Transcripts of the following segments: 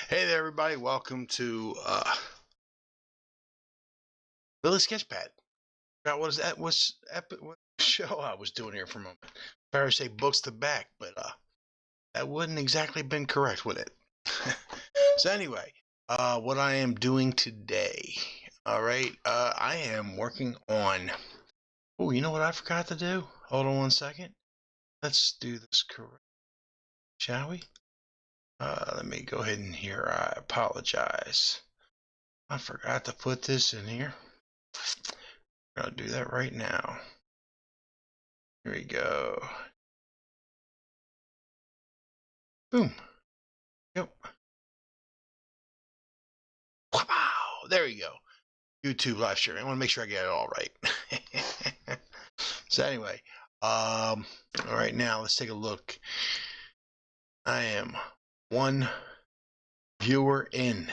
Hey there, everybody. Welcome to Lilly Sketchpad. What is that? What show I was doing here for a moment? Better say books to back, but that wouldn't exactly been correct, would it? So anyway, what I am doing today, all right, I am working on. Oh, you know what I forgot to do? Hold on one second. Let's do this correct, shall we? Let me go ahead and here. I apologize. I forgot to put this in here. I'll do that right now. Here we go. Boom. Yep. Wow. There you go. YouTube live streaming. I want to make sure I get it all right. So anyway, all right, now let's take a look. I am one viewer in.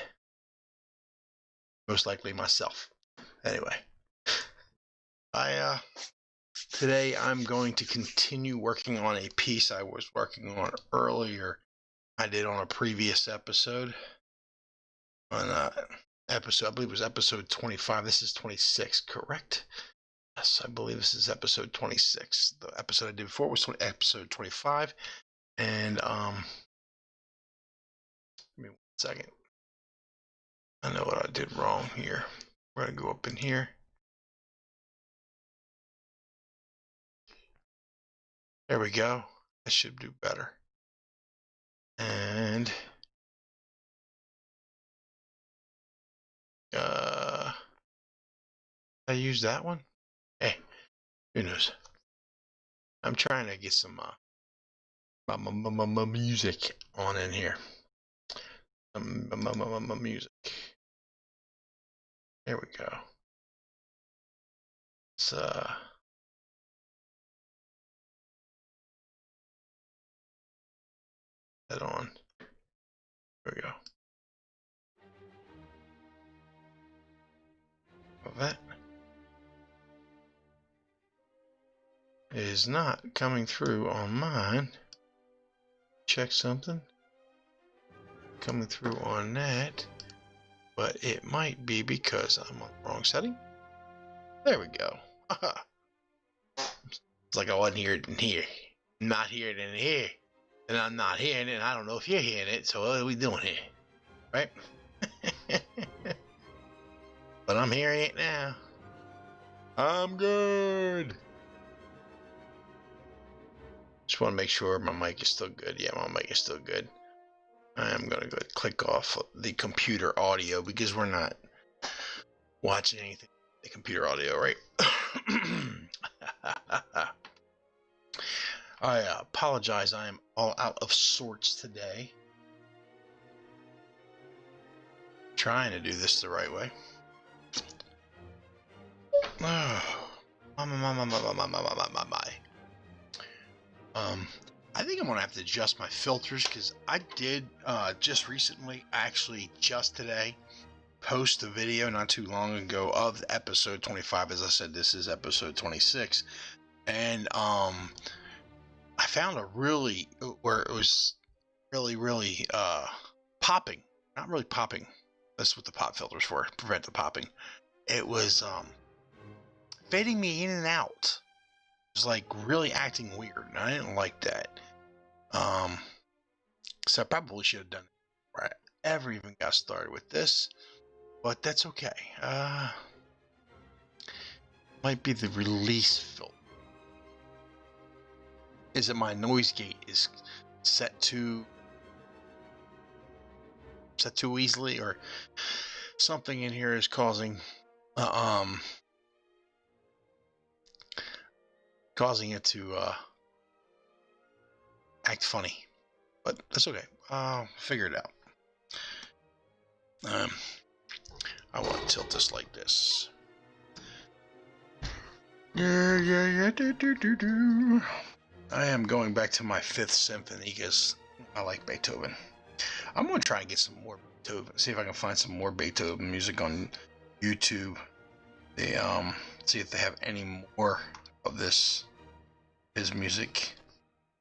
Most likely myself. Anyway, today I'm going to continue working on a piece I was working on earlier. I did on a previous episode. On episode, I believe it was episode 25. This is 26, correct? Yes, I believe this is episode 26. The episode I did before was episode 25. And give me 1 second. I know what I did wrong here. We're gonna go up in here. There we go. That should do better. And I use that one. Hey, who knows? I'm trying to get some music on in here. Music. There we go. It's that on. There we go. Well, that is not coming through on mine. Check something. Coming through on that, but it might be because I'm on the wrong setting. There we go. It's like I wasn't hearing it in here. I'm not hearing it in here. And I'm not hearing it, and I don't know if you're hearing it, so what are we doing here? Right? But I'm hearing it now. I'm good. Just want to make sure my mic is still good. Yeah, my mic is still good. I am going to go click off the computer audio because we're not watching anything. The computer audio, right? I apologize. I am all out of sorts today. Trying to do this the right way. Oh, my. I think I'm gonna have to adjust my filters because I did just recently, actually just today, post a video not too long ago of episode 25. As I said, this is episode 26, and I found a really where it was really popping. Not really popping. That's what the pop filter's for, prevent the popping. It was fading me in and out. It was like really acting weird, and I didn't like that. So I probably should have done it right. ever even got started with this, but that's okay. Might be the release filter. Is it my noise gate is set too easily, or something in here is causing it to act funny? But that's okay. I'll figure it out. I want to tilt this like this. Yeah. Do. I am going back to my Fifth Symphony because I like Beethoven. I'm going to try and get some more Beethoven. See if I can find some more Beethoven music on YouTube. They see if they have any more of his music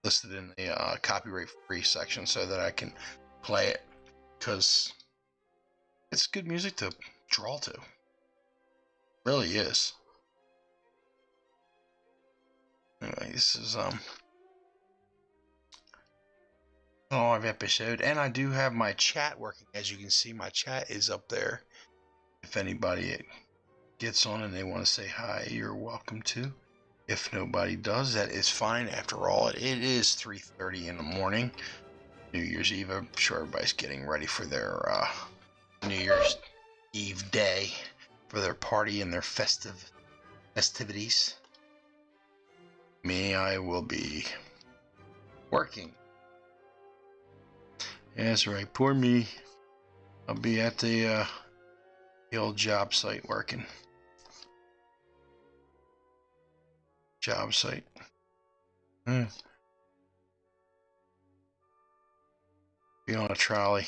listed in the copyright free section so that I can play it, because it's good music to draw to. It really is. Anyway, this is live episode, and I do have my chat working. As you can see, my chat is up there. If anybody gets on and they want to say hi, you're welcome to. If nobody does, that is fine. After all, it is 3:30 in the morning, New Year's Eve. I'm sure everybody's getting ready for their New Year's Eve day, for their party and their festivities. Me, I will be working. Yeah, that's right. Poor me. I'll be at the old job site working. Job site. Be on a trolley,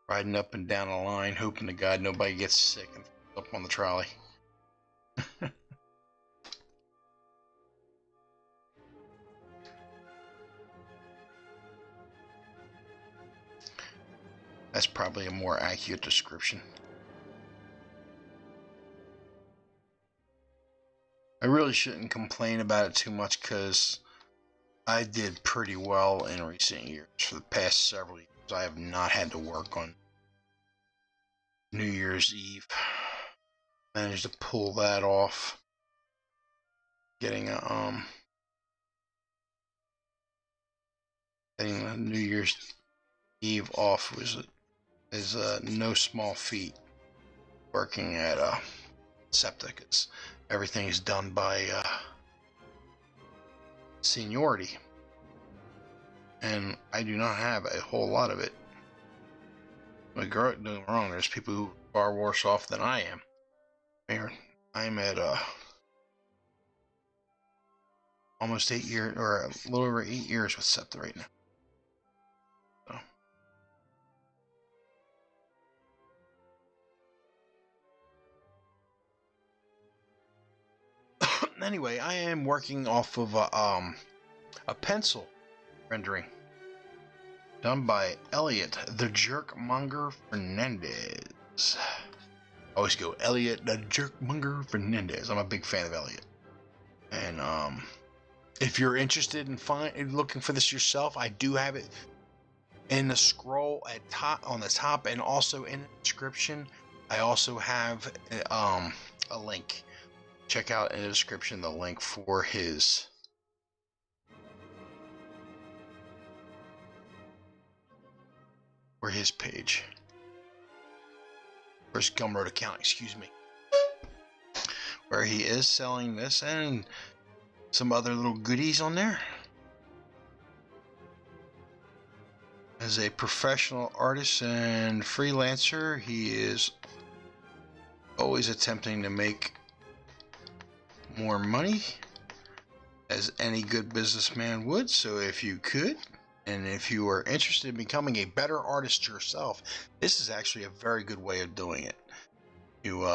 riding up and down the line, hoping to God nobody gets sick and up on the trolley. That's probably a more accurate description. I really shouldn't complain about it too much because I did pretty well in recent years. For the past several years, I have not had to work on New Year's Eve. Managed to pull that off. Getting a New Year's Eve off is no small feat. Working at septic, everything is done by seniority, and I do not have a whole lot of it. Don't get me wrong, there's people who are far worse off than I am. I'm at almost 8 years, or a little over 8 years with septic right now. So. Anyway, I am working off of a pencil rendering done by Elliot, the Jerkmonger Fernandez. I always go Elliot, the Jerkmonger Fernandez. I'm a big fan of Elliot. And if you're interested in looking for this yourself, I do have it in the scroll on the top, and also in the description. I also have a link. Check out in the description the link for his page, or his Gumroad account, excuse me, where he is selling this and some other little goodies on there. As a professional artist and freelancer, he is always attempting to make more money, as any good businessman would. So if you could, and if you are interested in becoming a better artist yourself, this is actually a very good way of doing it. You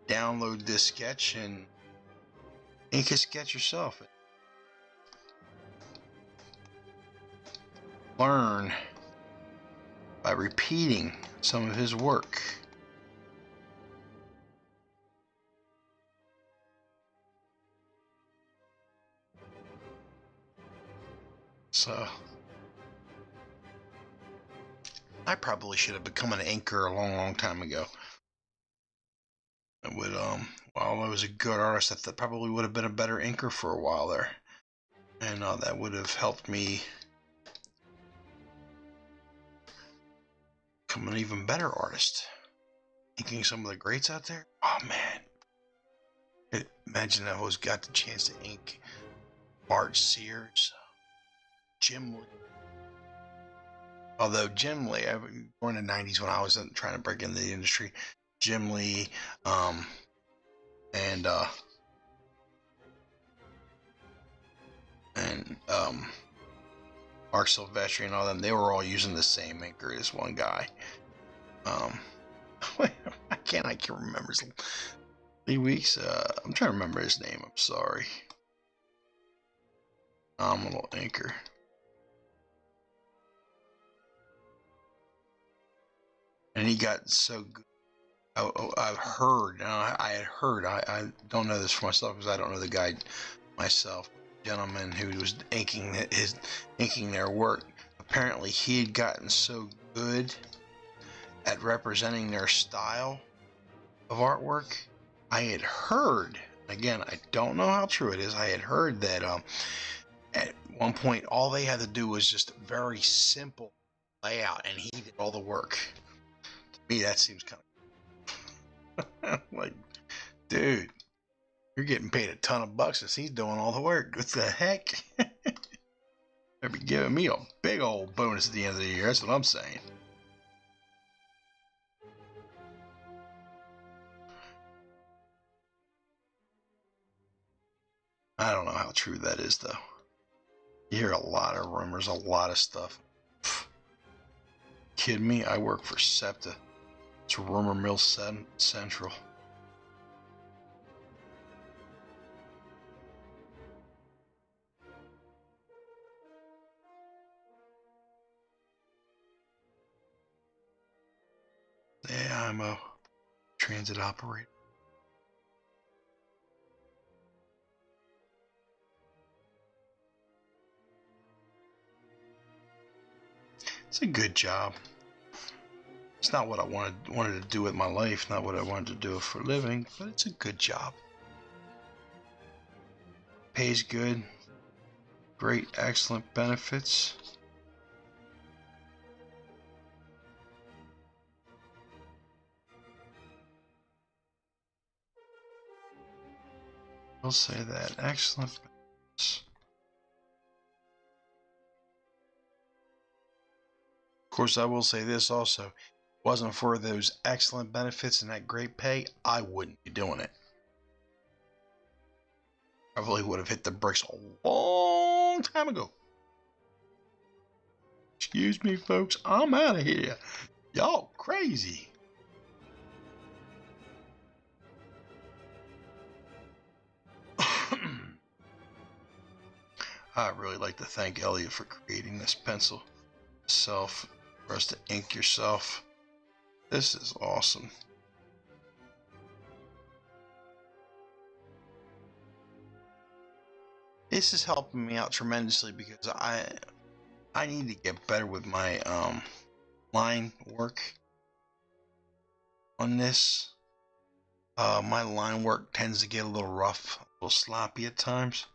download this sketch and ink a sketch yourself. Learn by repeating some of his work. So I probably should have become an anchor a long time ago. It would, while I was a good artist, that probably would have been a better anchor for a while there. And that would have helped me become an even better artist. Inking some of the greats out there. Oh, man. Imagine I always got the chance to ink Bart Sears, Jim Lee. Although Jim Lee, born in the 90s when I was trying to break into the industry, Jim Lee, and Mark Silvestri and all them, they were all using the same inker as one guy. I can't remember his 3 weeks. I'm trying to remember his name. I'm sorry. Nominal inker. And he got so good. I've heard. I had heard. I don't know this for myself because I don't know the guy myself. Gentleman who was inking their work. Apparently, he had gotten so good at representing their style of artwork. I had heard. Again, I don't know how true it is. I had heard that at one point all they had to do was just a very simple layout, and he did all the work. To me, that seems kind of like, dude, you're getting paid a ton of bucks as he's doing all the work. What the heck? They'll be giving me a big old bonus at the end of the year. That's what I'm saying. I don't know how true that is, though. You hear a lot of rumors, a lot of stuff. Pfft. Kidding me? I work for SEPTA. It's Rumor Mill Central. Yeah, I'm a transit operator. It's a good job. It's not what I wanted to do with my life, not what I wanted to do for a living, but it's a good job. Pays good. Great, excellent benefits. I'll say that. Excellent benefits. Of course, I will say this also. If it wasn't for those excellent benefits and that great pay, I wouldn't be doing it. I really would have hit the bricks a long time ago. Excuse me, folks. I'm out of here. Y'all crazy. I'd really like to thank Elliot for creating this pencil itself for us to ink yourself. This is awesome. This is helping me out tremendously because I need to get better with my line work on this. My line work tends to get a little rough, a little sloppy at times.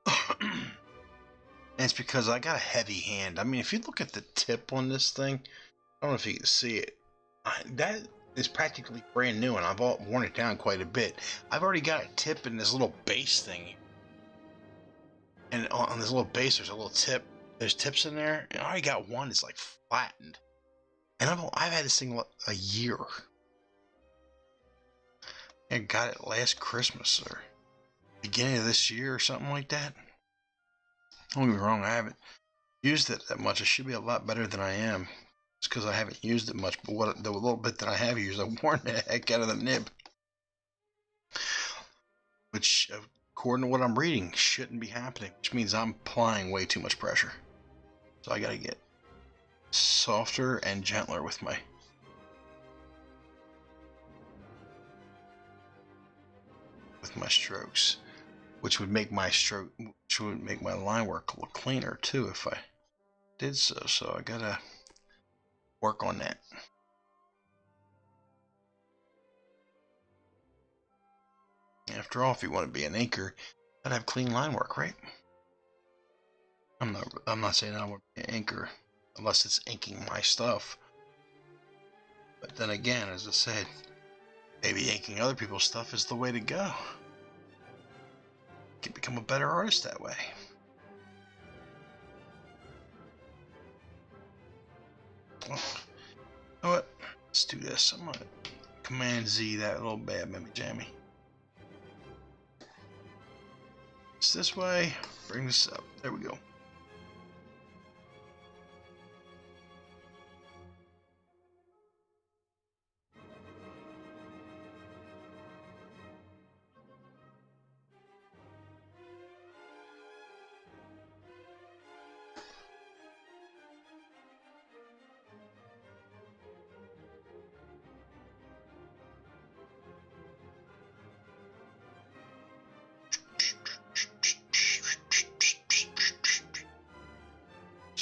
And it's because I got a heavy hand. I mean, if you look at the tip on this thing, I don't know if you can see it. That is practically brand new, and I've worn it down quite a bit. I've already got a tip in this little base thing. And on this little base, there's a little tip. There's tips in there. And I already got one that's like flattened. And I've had this thing a year. I got it last Christmas or beginning of this year or something like that. Don't get me wrong, I haven't used it that much. I should be a lot better than I am. It's because I haven't used it much. But the little bit that I have used, I've worn the heck out of the nib. Which, according to what I'm reading, shouldn't be happening. Which means I'm applying way too much pressure. So I gotta get softer and gentler with my strokes, which would make my line work look cleaner too if I did so. So I gotta work on that. After all, if you want to be an inker, gotta have clean line work, right? I'm not saying I want to be an inker unless it's inking my stuff. But then again, as I said, maybe inking other people's stuff is the way to go. You can become a better artist that way. Well, you know what? Let's do this. I'm gonna Command Z that little bad mammy jammy. It's this way. Bring this up. There we go.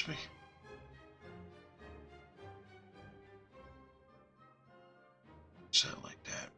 Me. Set it like that.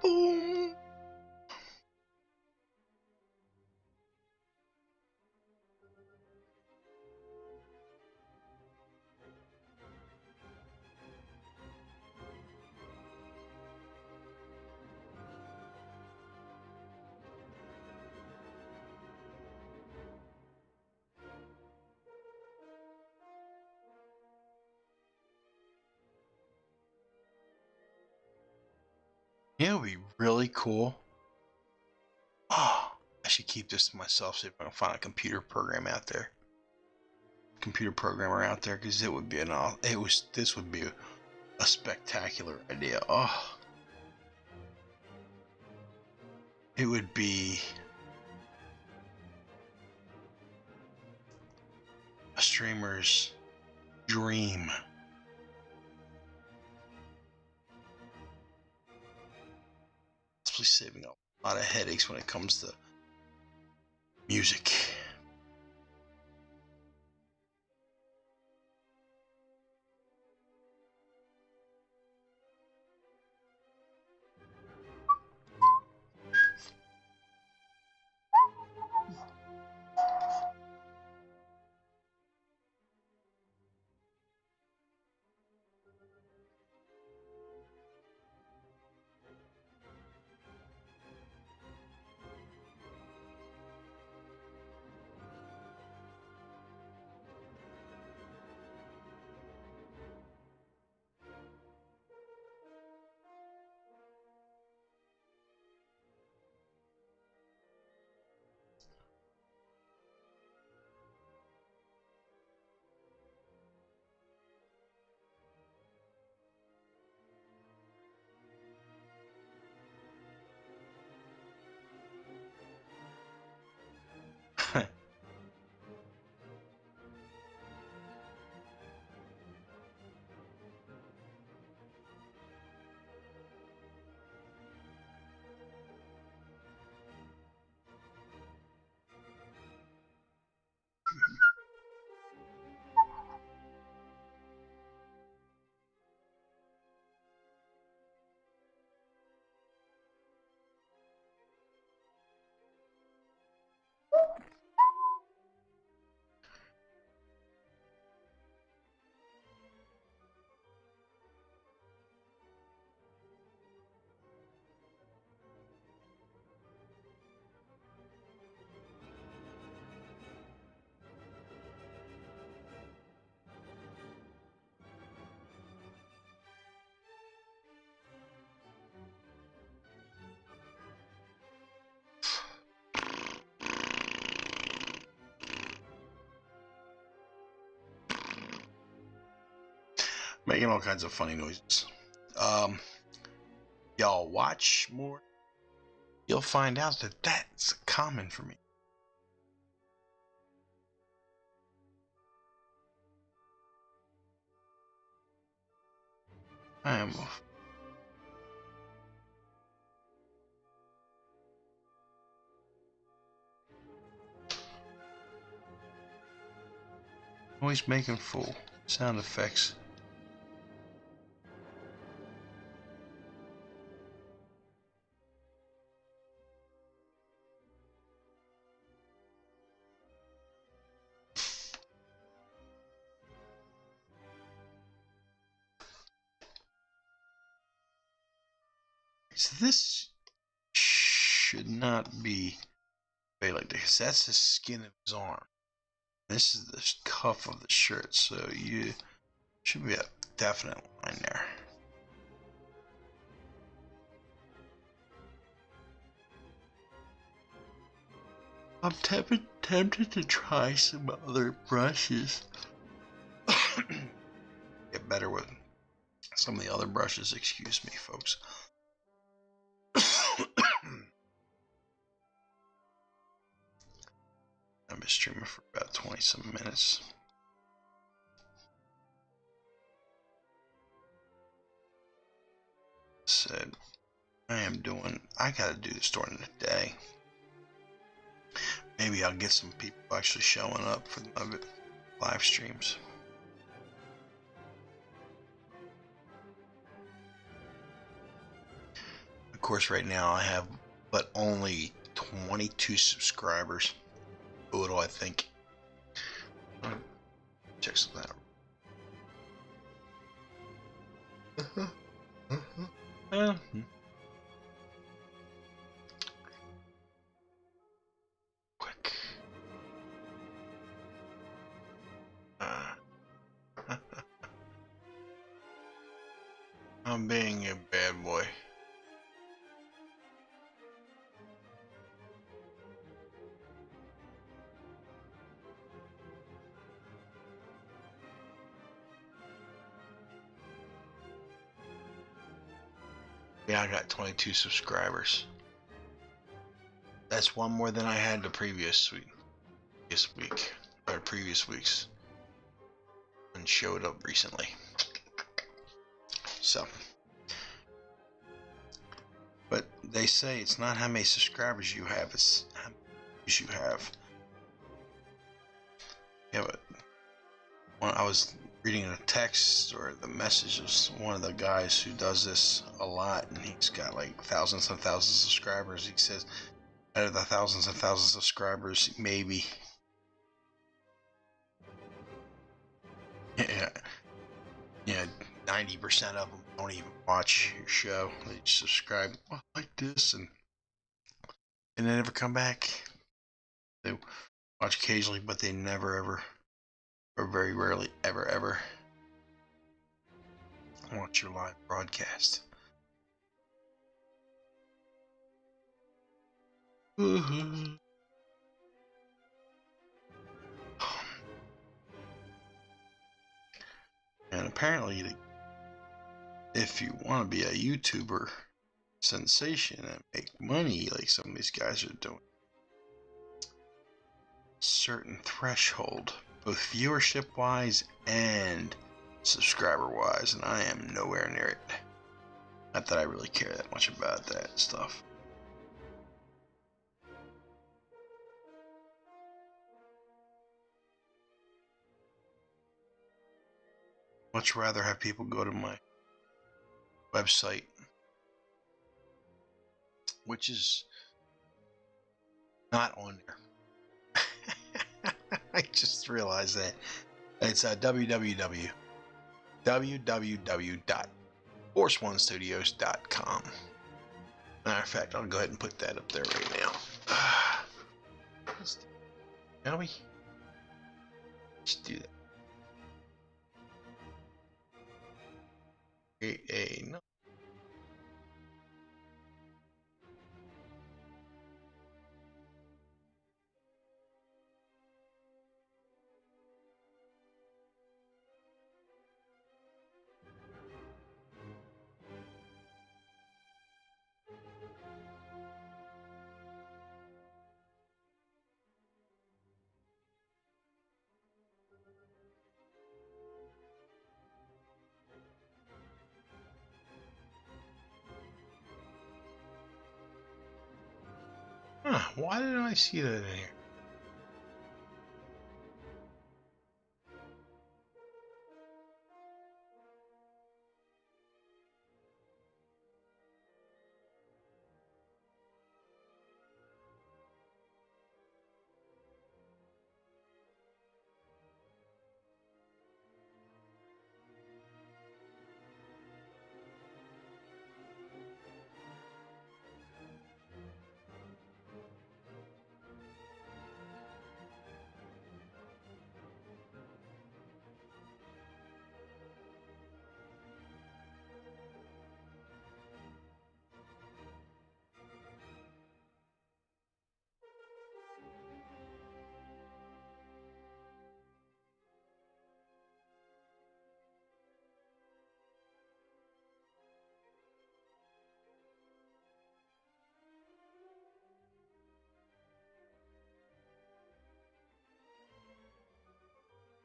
Boom. You know, it would be really cool. Oh, I should keep this to myself, see if I can find a computer program out there. Computer programmer out there, because it would be this would be a spectacular idea. Oh, it would be a streamer's dream. Especially saving a lot of headaches when it comes to music. Making all kinds of funny noises. Y'all watch more, you'll find out that that's common for me. I am always making full sound effects. So this should not be like this. That's the skin of his arm. This is the cuff of the shirt, so you should be a definite line there. I'm tempted to try some other brushes. Get better with some of the other brushes. Excuse me, folks. I've been streaming for about 20 some minutes. Said I gotta do this during the day. Maybe I'll get some people actually showing up for my live streams. Of course, right now I have but only 22 subscribers. Total, I think. Check some of that. Quick. I'm being a bad boy. Yeah, I got 22 subscribers. That's one more than I had the previous week, or previous weeks, and showed up recently. So, but they say it's not how many subscribers you have, it's how many views you have. Yeah, but when I was reading the text or the message of one of the guys who does this a lot, and he's got like thousands and thousands of subscribers. He says out of the thousands and thousands of subscribers, maybe 90% of them don't even watch your show. They subscribe like this, and they never come back. They watch occasionally, but they never ever, or very rarely ever watch your live broadcast. And apparently, if you want to be a YouTuber sensation and make money like some of these guys are doing, certain threshold, both viewership wise and subscriber wise, and I am nowhere near it. Not that I really care that much about that stuff. Much rather have people go to my website, which is not on there. I just realized that. It's www.forceonestudios.com. Matter of fact, I'll go ahead and put that up there right now. Shall we? Let's do that. No. Huh, why didn't I see that in here?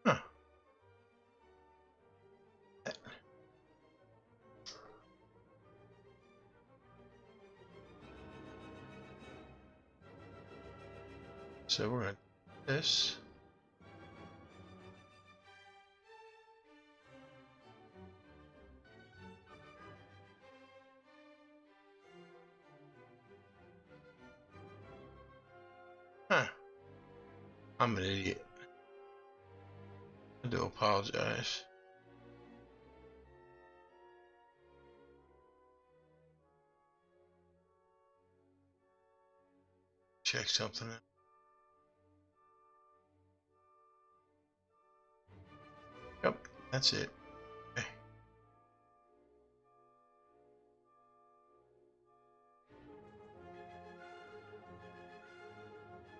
Huh. So we're going to do this. Huh. I'm an idiot. I do apologize. Check something out. Yep, that's it. Okay.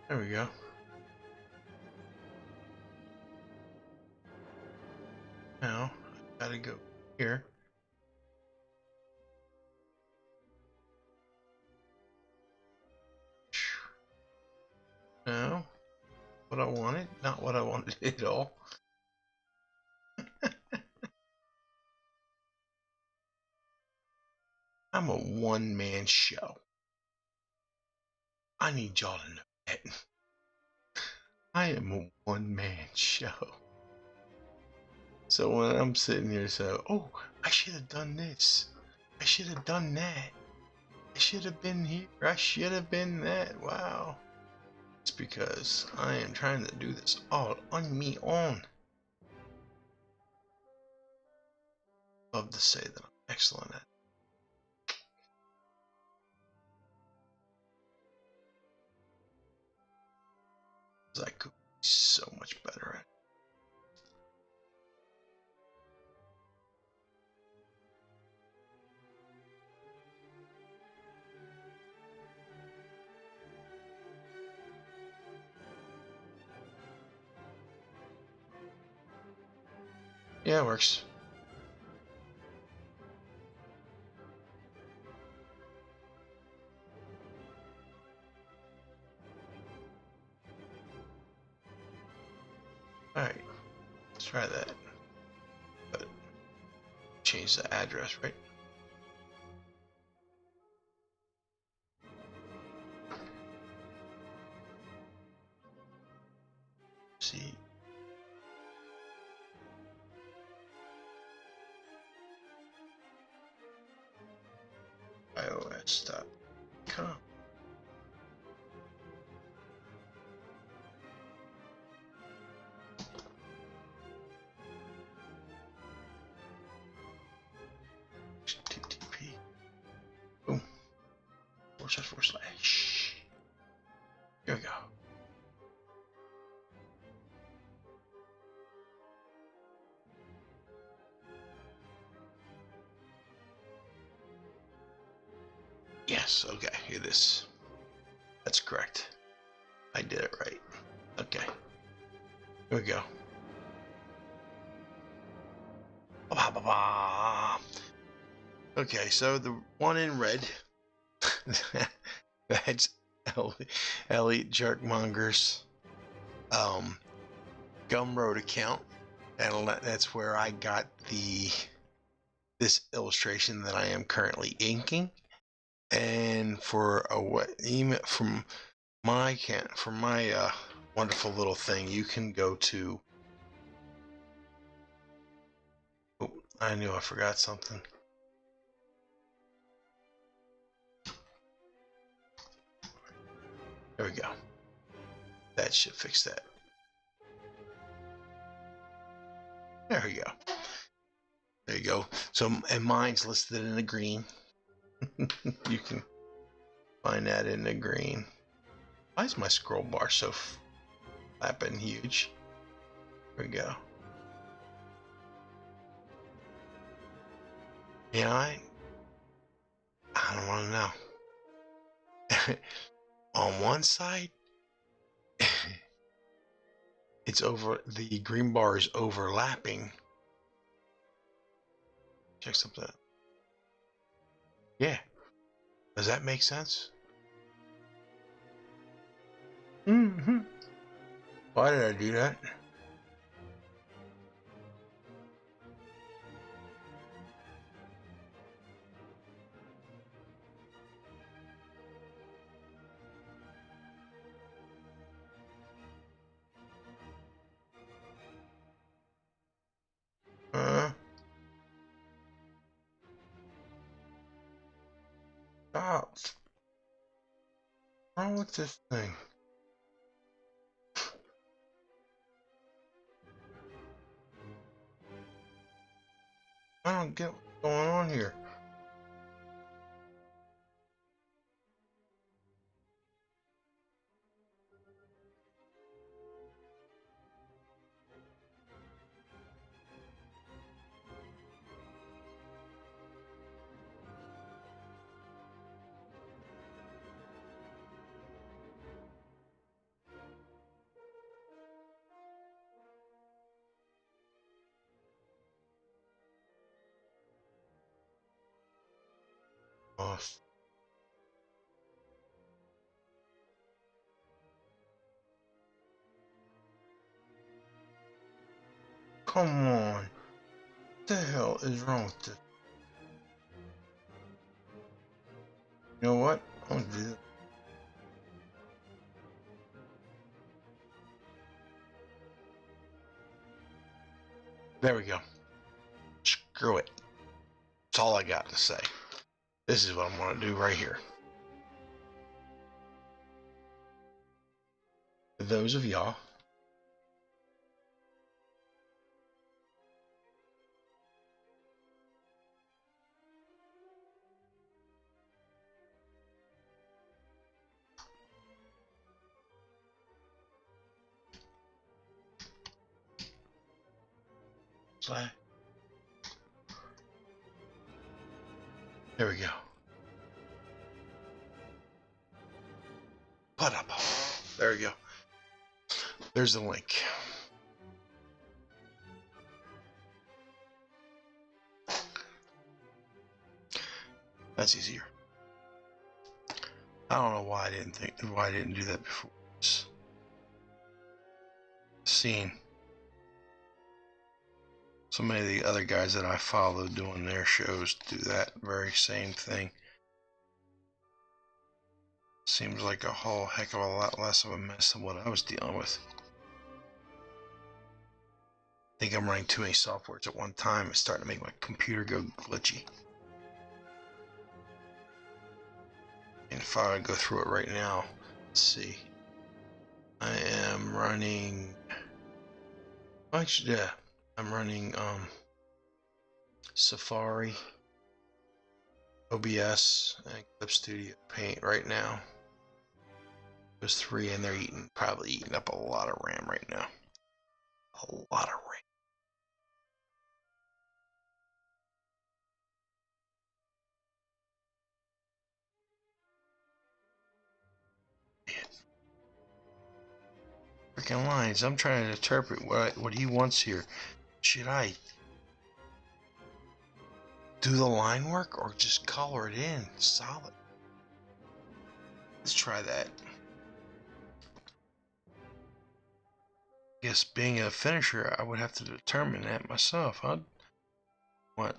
There we go. Now, I gotta go here. No, what I wanted, not what I wanted at all. I'm a one-man show. I need y'all to know that. I am a one-man show. So when I'm sitting here saying, oh, I should have done this. I should have done that. I should have been here. I should have been that. Wow. It's because I am trying to do this all on me own. Love to say that I'm excellent at it. I could be so much better at it. Yeah, it works. Alright, let's try that. But change the address, right? See. iOS.com. HTTP. Boom. // Here we go. Yes, okay, it is. That's correct. I did it right. Okay. Here we go. Okay, so the one in red, that's Elliot Jerkmonger's Gumroad account. That's where I got this illustration that I am currently inking. And for a email from for my wonderful little thing, you can go to. Oh, I knew I forgot something. There we go. That should fix that. There we go. There you go. So, and mine's listed in the green. You can find that in the green. Why is my scroll bar so flapping huge? There we go. Yeah, I don't want to know. On one side, it's over. The green bar is overlapping. Check something out. Yeah. Does that make sense? Mm-hmm. Why did I do that? Stop. What's wrong with this thing? I don't get what's going on here. Oh, come on. What the hell is wrong with this? You know what? I'm gonna do this. There we go. Screw it. That's all I got to say. This is what I'm going to do right here. For those of y'all there we go. Put up. There we go. There's the link. That's easier. I don't know why I didn't do that before. Seen so many of the other guys that I follow doing their shows do that very same thing. Seems like a whole heck of a lot less of a mess than what I was dealing with. I think I'm running too many softwares at one time. It's starting to make my computer go glitchy. And if I go through it right now, let's see. I am running. Actually, yeah, I'm running Safari, OBS, and Clip Studio Paint right now. There's 3, and they're probably eating up a lot of RAM right now. A lot of RAM. Freaking lines. I'm trying to interpret what he wants here. Should I do the line work or just color it in solid? Let's try that. I guess being a finisher, I would have to determine that myself. I'd want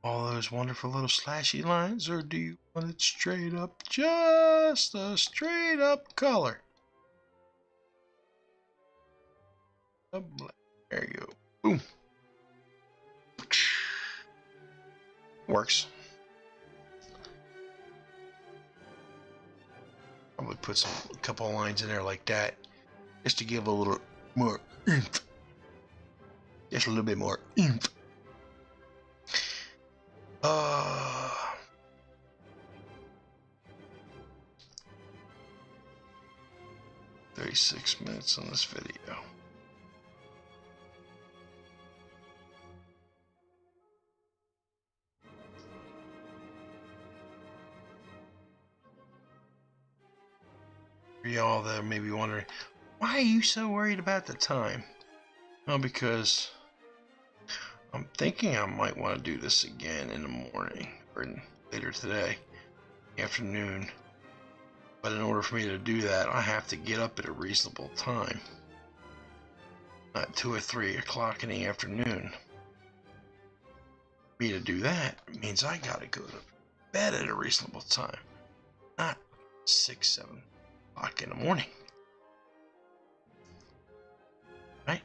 all those wonderful little slashy lines, or do you want it straight up, just a straight up color? There you go. Boom. Works. Probably put a couple of lines in there like that, just to give a little more oomph. Just a little bit more oomph. 36 minutes on this video. For y'all that may be wondering, why are you so worried about the time? Well, because I'm thinking I might want to do this again in the morning or later today, afternoon. But in order for me to do that, I have to get up at a reasonable time. Not 2 or 3 o'clock in the afternoon. For me to do that means I gotta go to bed at a reasonable time. Not 6, 7 o'clock in the morning. Right?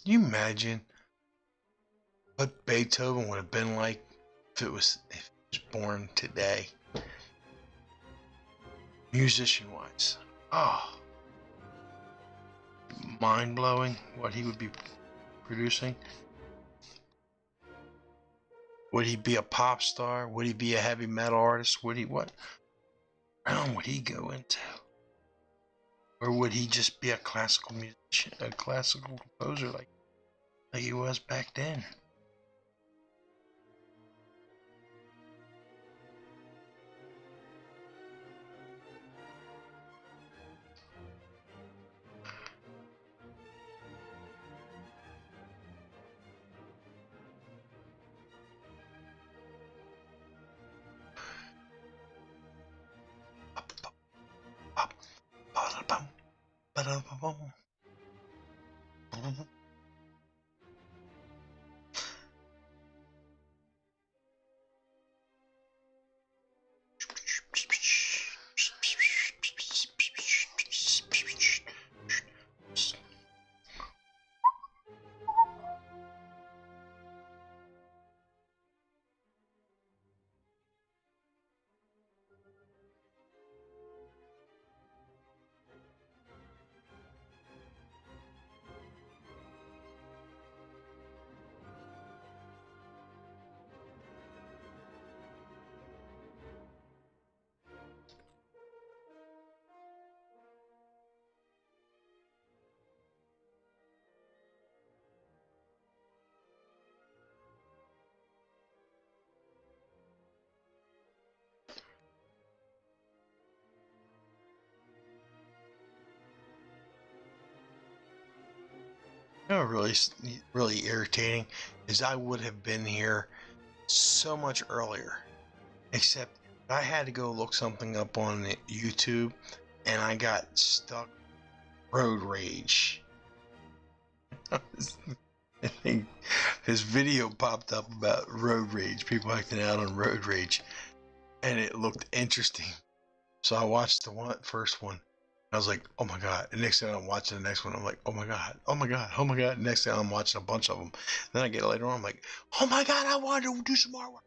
Can you imagine what Beethoven would have been like if he was born today? Musician-wise. Oh. Mind-blowing what he would be producing. Would he be a pop star? Would he be a heavy metal artist? Would he what realm would he go into? Or would he just be a classical musician, a classical composer like he was back then? You know, really irritating is I would have been here so much earlier, except I had to go look something up on YouTube, and I got stuck. Road rage. I think his video popped up about road rage, people acting out on road rage, and it looked interesting. So I watched the first one. I was like, oh my God. And next thing I'm watching the next one, I'm like, oh my God, oh my God, oh my God. And next thing I'm watching a bunch of them. Then I get later on, I'm like, oh my God, I want to do some more work.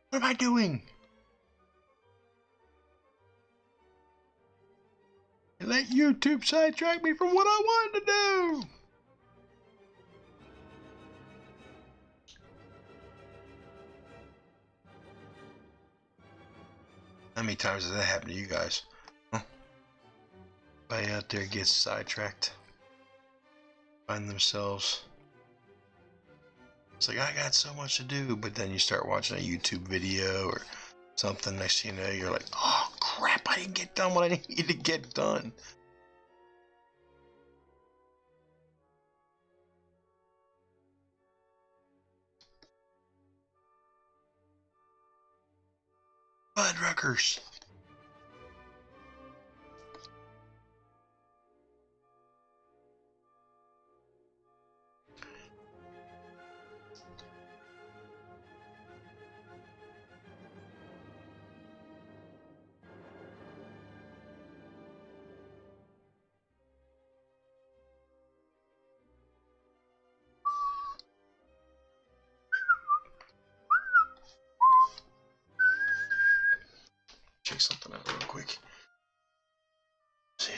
What am I doing? Let YouTube sidetrack me from what I wanted to do. How many times has that happened to you guys? Huh? Anybody out there gets sidetracked, find themselves. It's like, I got so much to do, but then you start watching a YouTube video or something. Next thing you know, you're like, oh crap, I didn't get done what I needed to get done. Fuddruckers. Check something out real quick. See.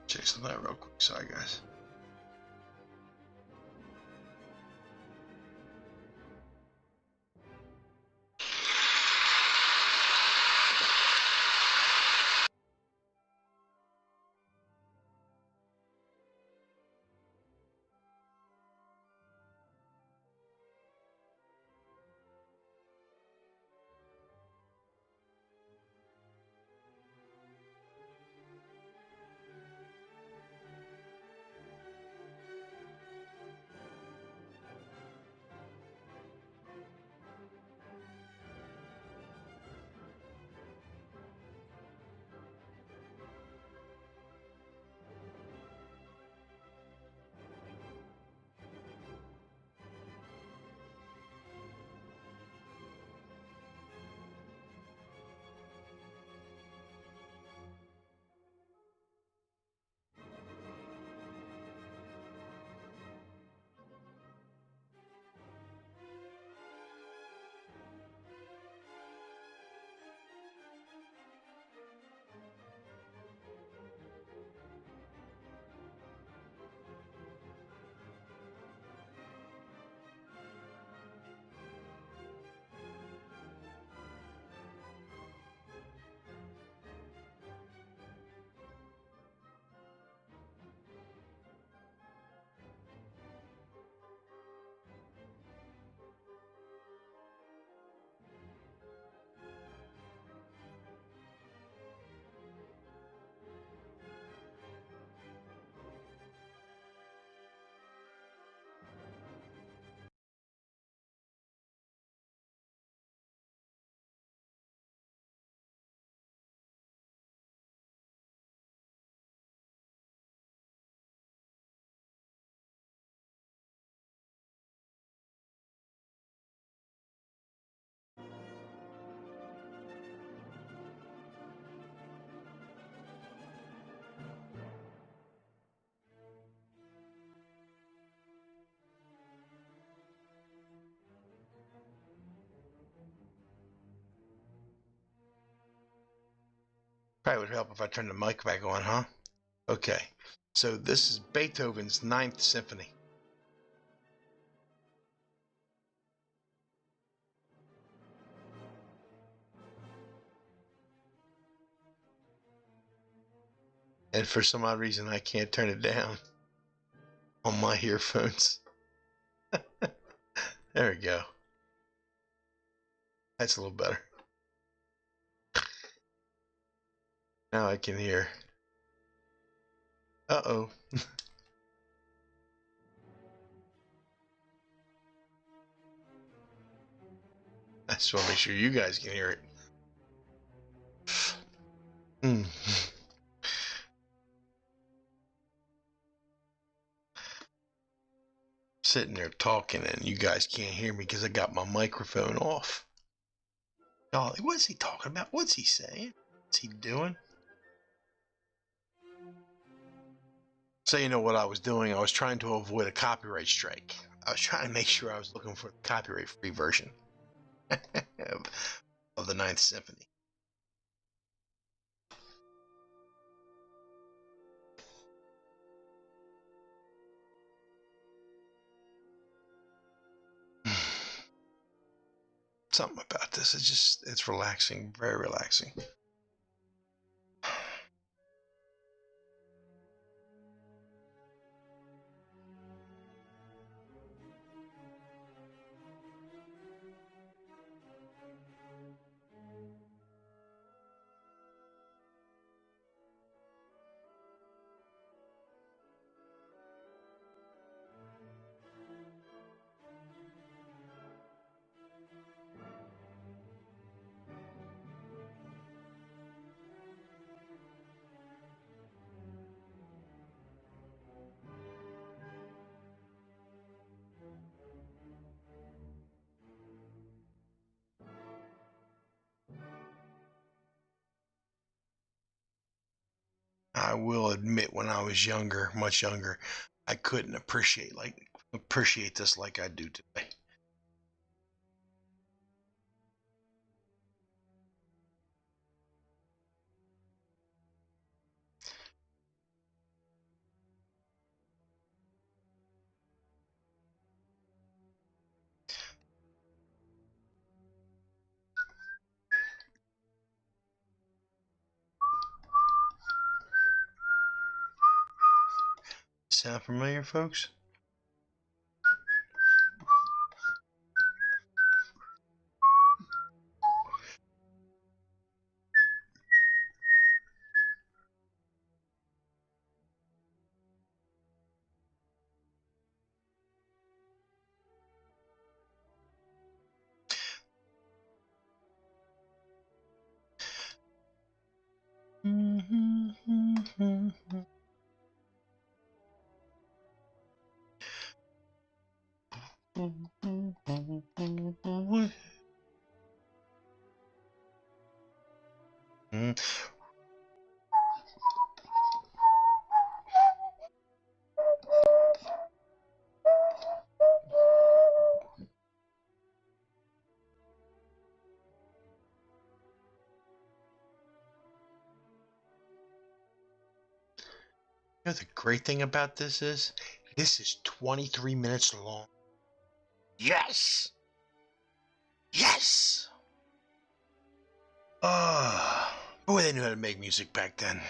Check something out real quick. Sorry, guys. Probably would help if I turned the mic back on, huh? Okay. So this is Beethoven's Ninth Symphony. And for some odd reason, I can't turn it down on my earphones. There we go. That's a little better. Now I can hear. Uh-oh. I just want to make sure you guys can hear it. sitting there talking and you guys can't hear me because I got my microphone off. Golly, what's he talking about? What's he saying? What's he doing? So you know what I was doing? I was trying to avoid a copyright strike. I was trying to make sure I was looking for the copyright-free version of the Ninth Symphony. Something about this, it's relaxing, very relaxing. I will admit, when I was younger, much younger, I couldn't appreciate this like I do today. Sound familiar, folks? You know, the great thing about this is 23 minutes long. Yes! Yes! Boy, they knew how to make music back then.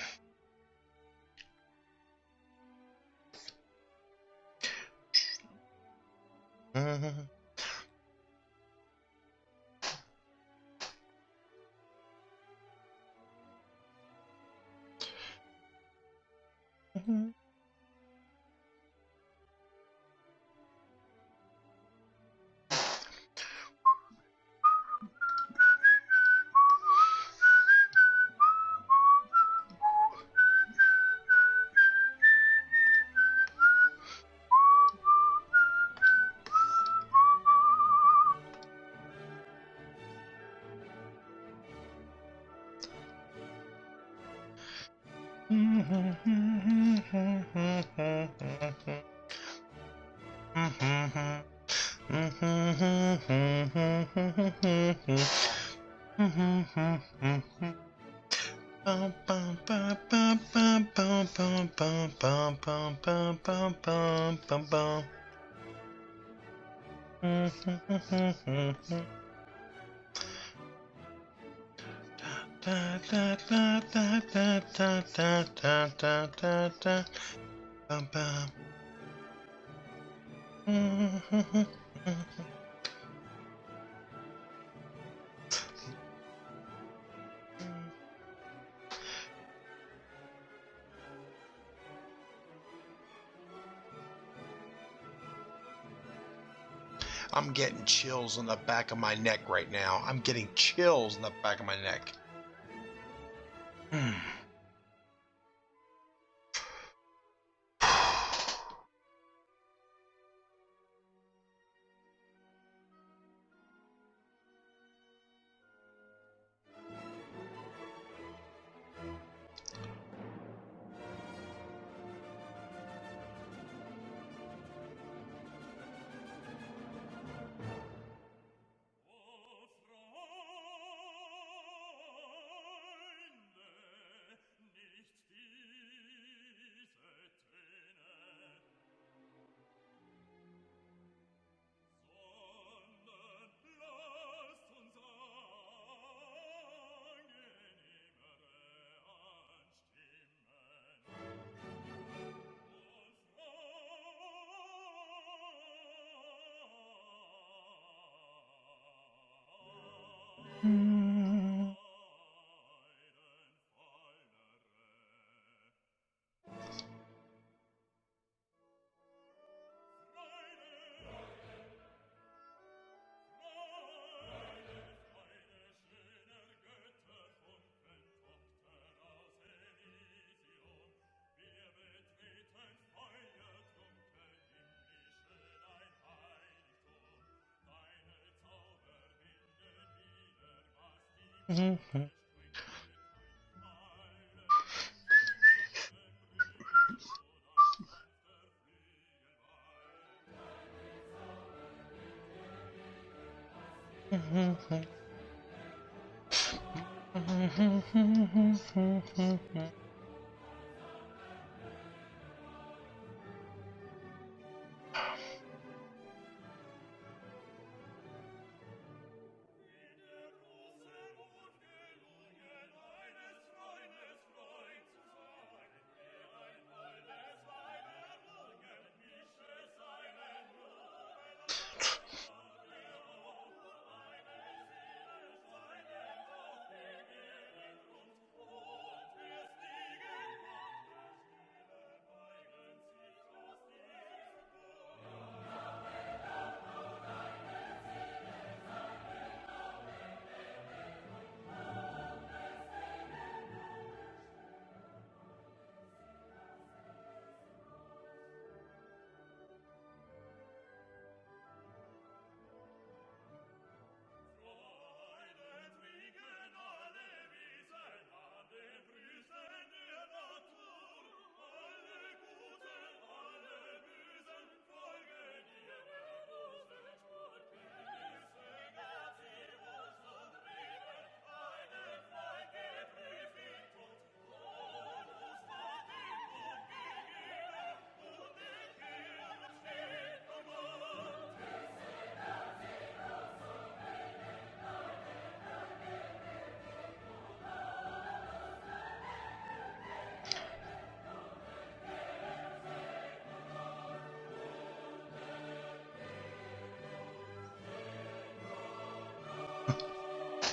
I'm getting chills on the back of my neck right now. I'm getting chills on the back of my neck.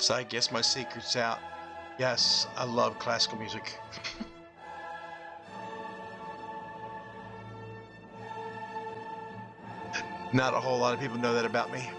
So I guess my secret's out. Yes, I love classical music. Not a whole lot of people know that about me.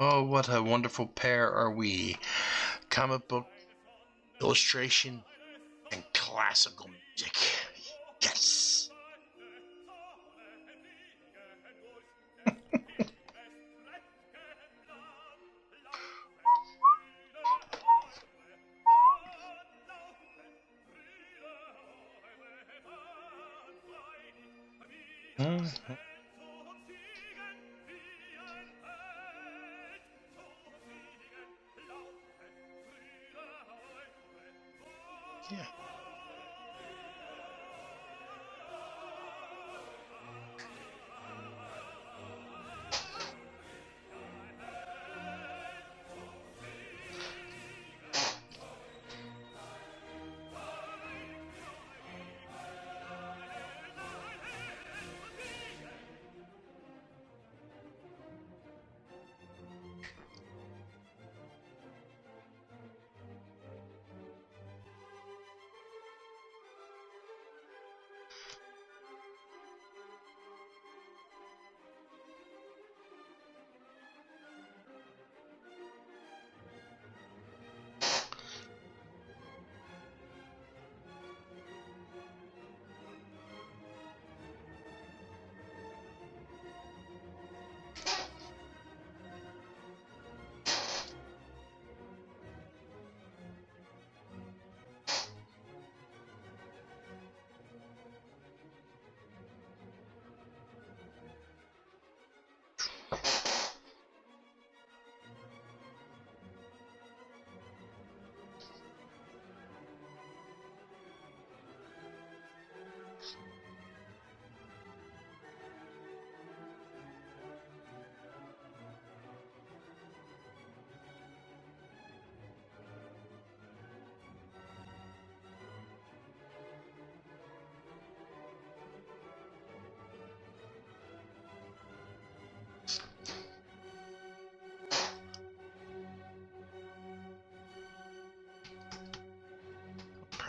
Oh, what a wonderful pair are we. Comic book illustration and classical music. Yes. Mm-hmm. Yeah.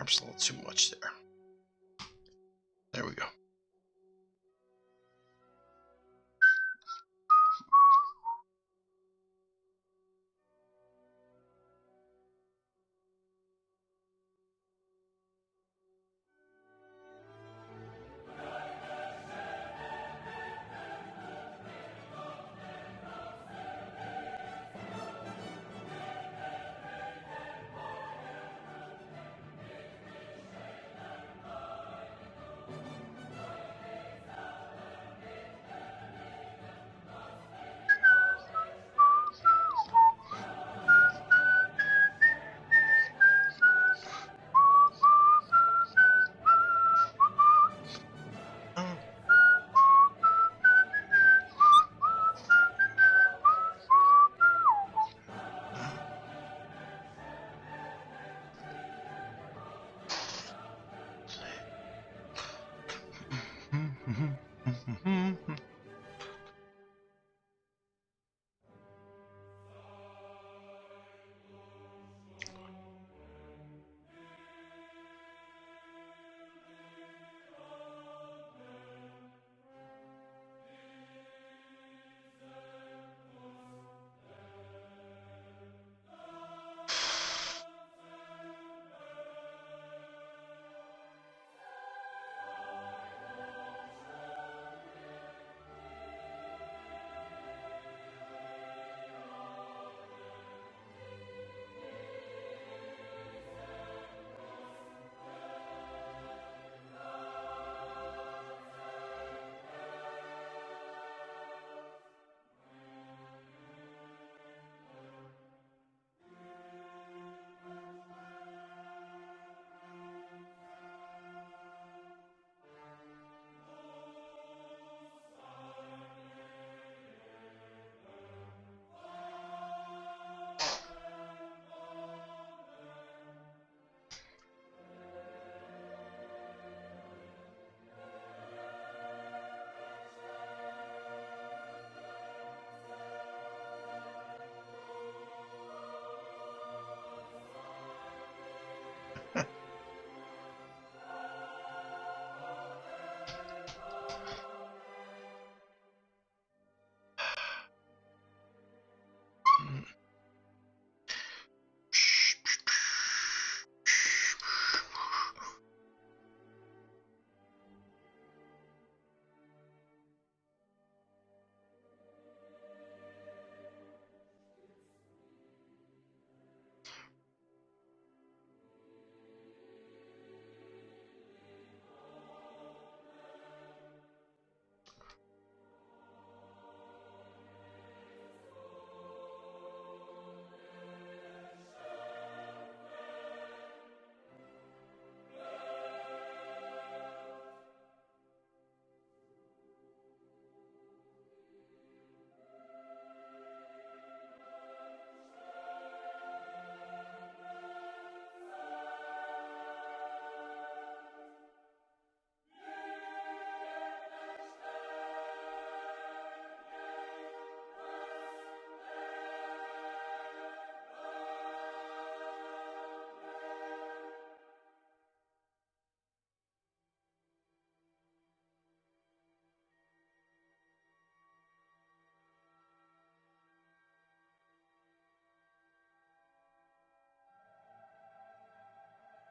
Perhaps a little too much there. There we go.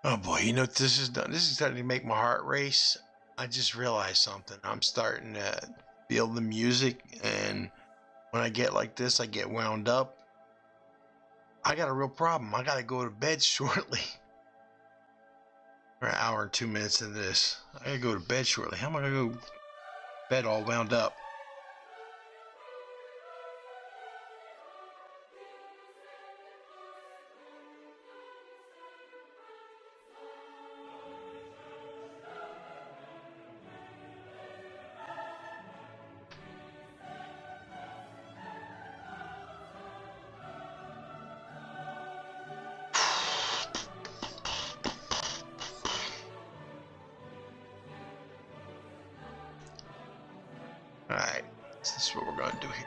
Oh boy, you know what this is done. This is starting to make my heart race. I just realized something. I'm starting to feel the music, and when I get like this, I get wound up. I got a real problem. I gotta go to bed shortly. For an hour and 2 minutes into this. I gotta go to bed shortly. How am I gonna go to bed all wound up? Alright, this is what we're gonna do here.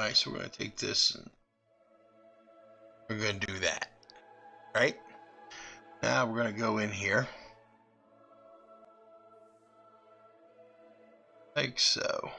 Alright, so we're going to take this and we're going to do that. Right? Now we're going to go in here. Like so.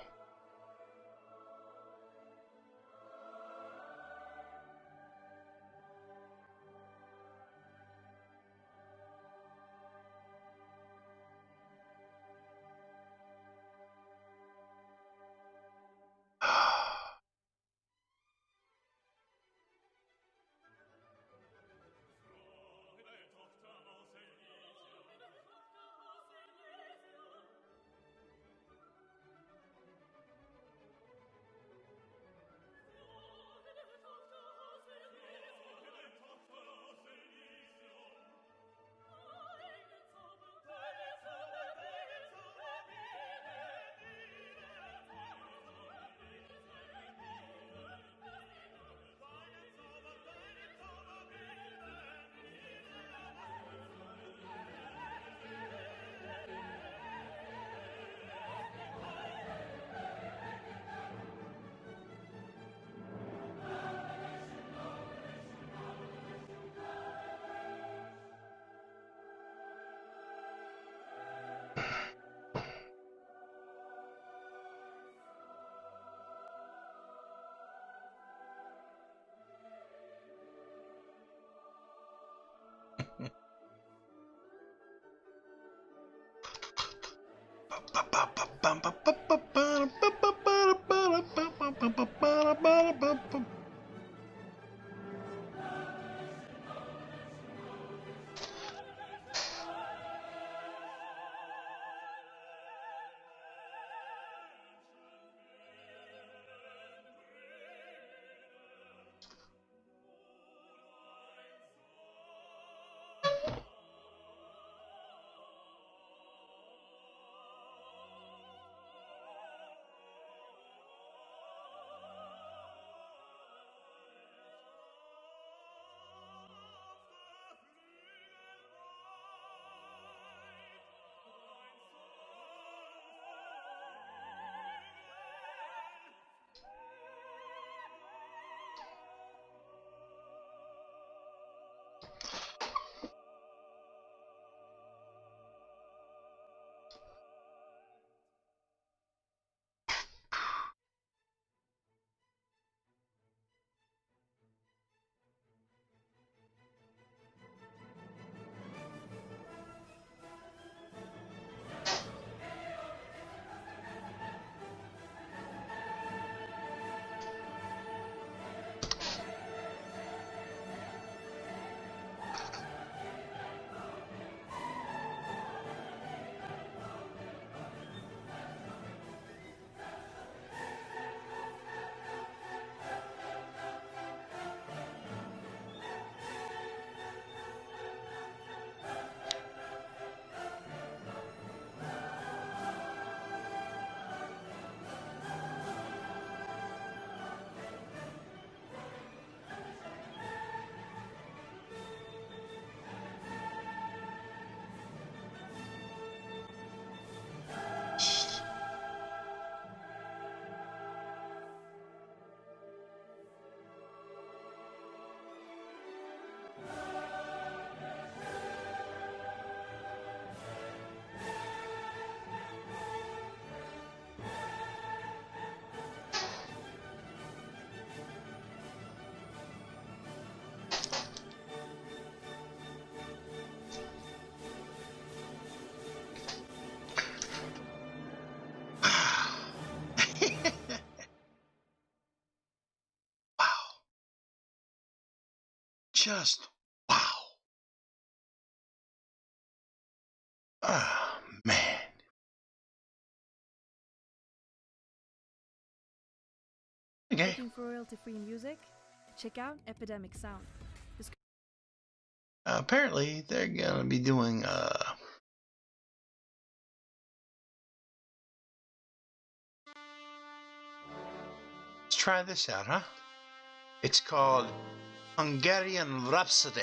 Just wow. Oh, man. Okay. Looking for royalty-free music? Check out Epidemic Sound. Apparently, they're gonna be doing let's try this out, huh? It's called Hungarian Rhapsody.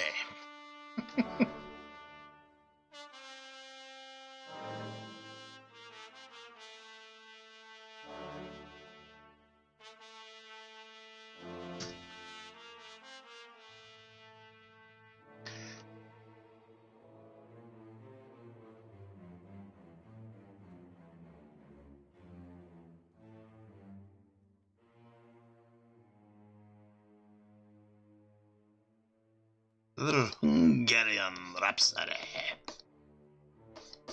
A little Hungarian Rhapsody.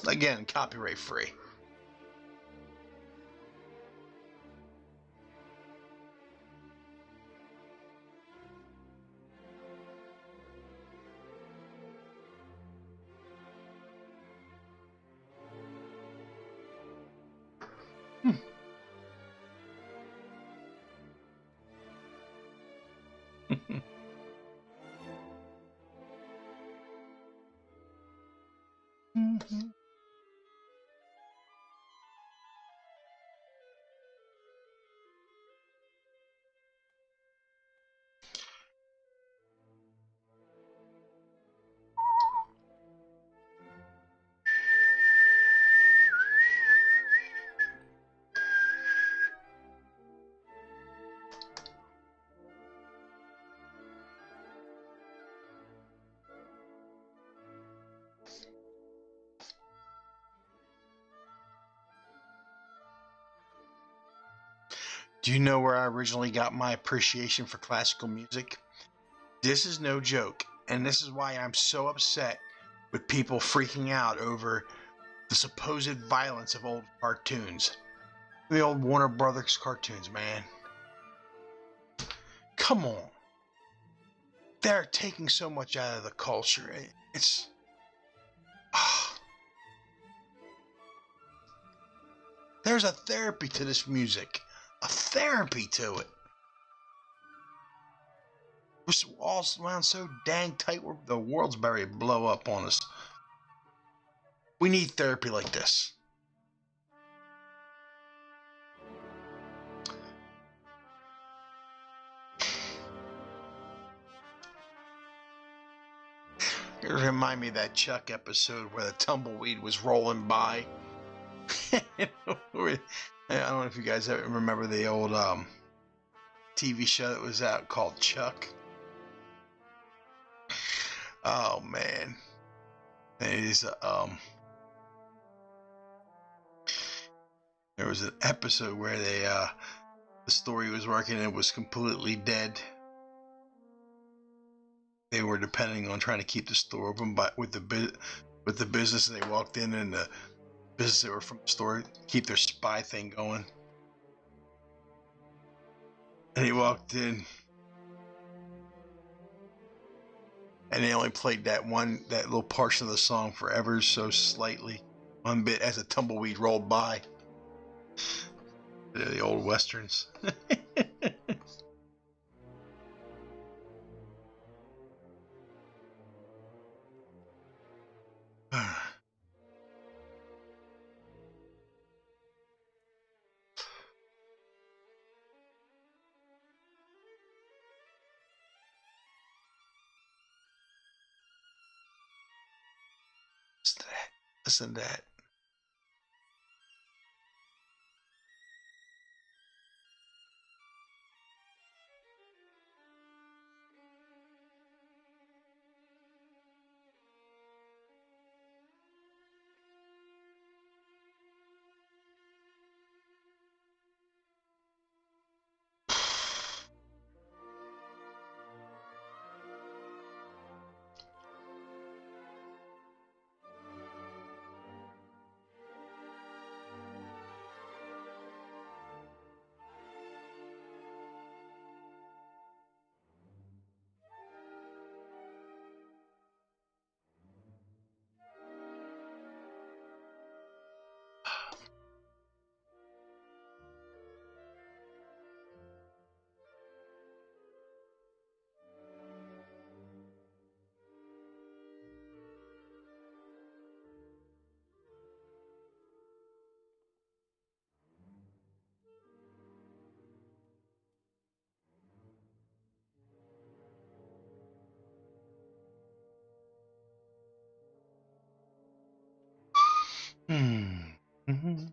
Again, copyright free. Do you know where I originally got my appreciation for classical music? This is no joke, and this is why I'm so upset with people freaking out over the supposed violence of old cartoons. The old Warner Brothers cartoons, man. Come on. They're taking so much out of the culture. It's... There's a therapy to this music. A therapy to it. We're all around so dang tight, the world's about to blow up on us. We need therapy like this. It remind me of that Chuck episode where the tumbleweed was rolling by. I don't know if you guys ever remember the old TV show that was out called Chuck. Oh man, it is there was an episode where they the story was working and it was completely dead. They were depending on trying to keep the store open, but with the business they walked in and the business they were from the store keep their spy thing going. And he walked in, and they only played that little portion of the song for ever so slightly, one bit as a tumbleweed rolled by. The old westerns. Listen to that. Mm-hmm.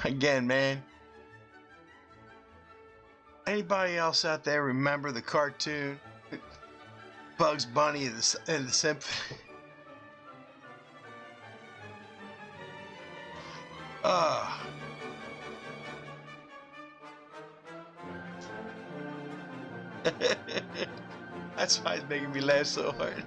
Again, man. Anybody else out there remember the cartoon Bugs Bunny and the Symphony? That's why it's making me laugh so hard.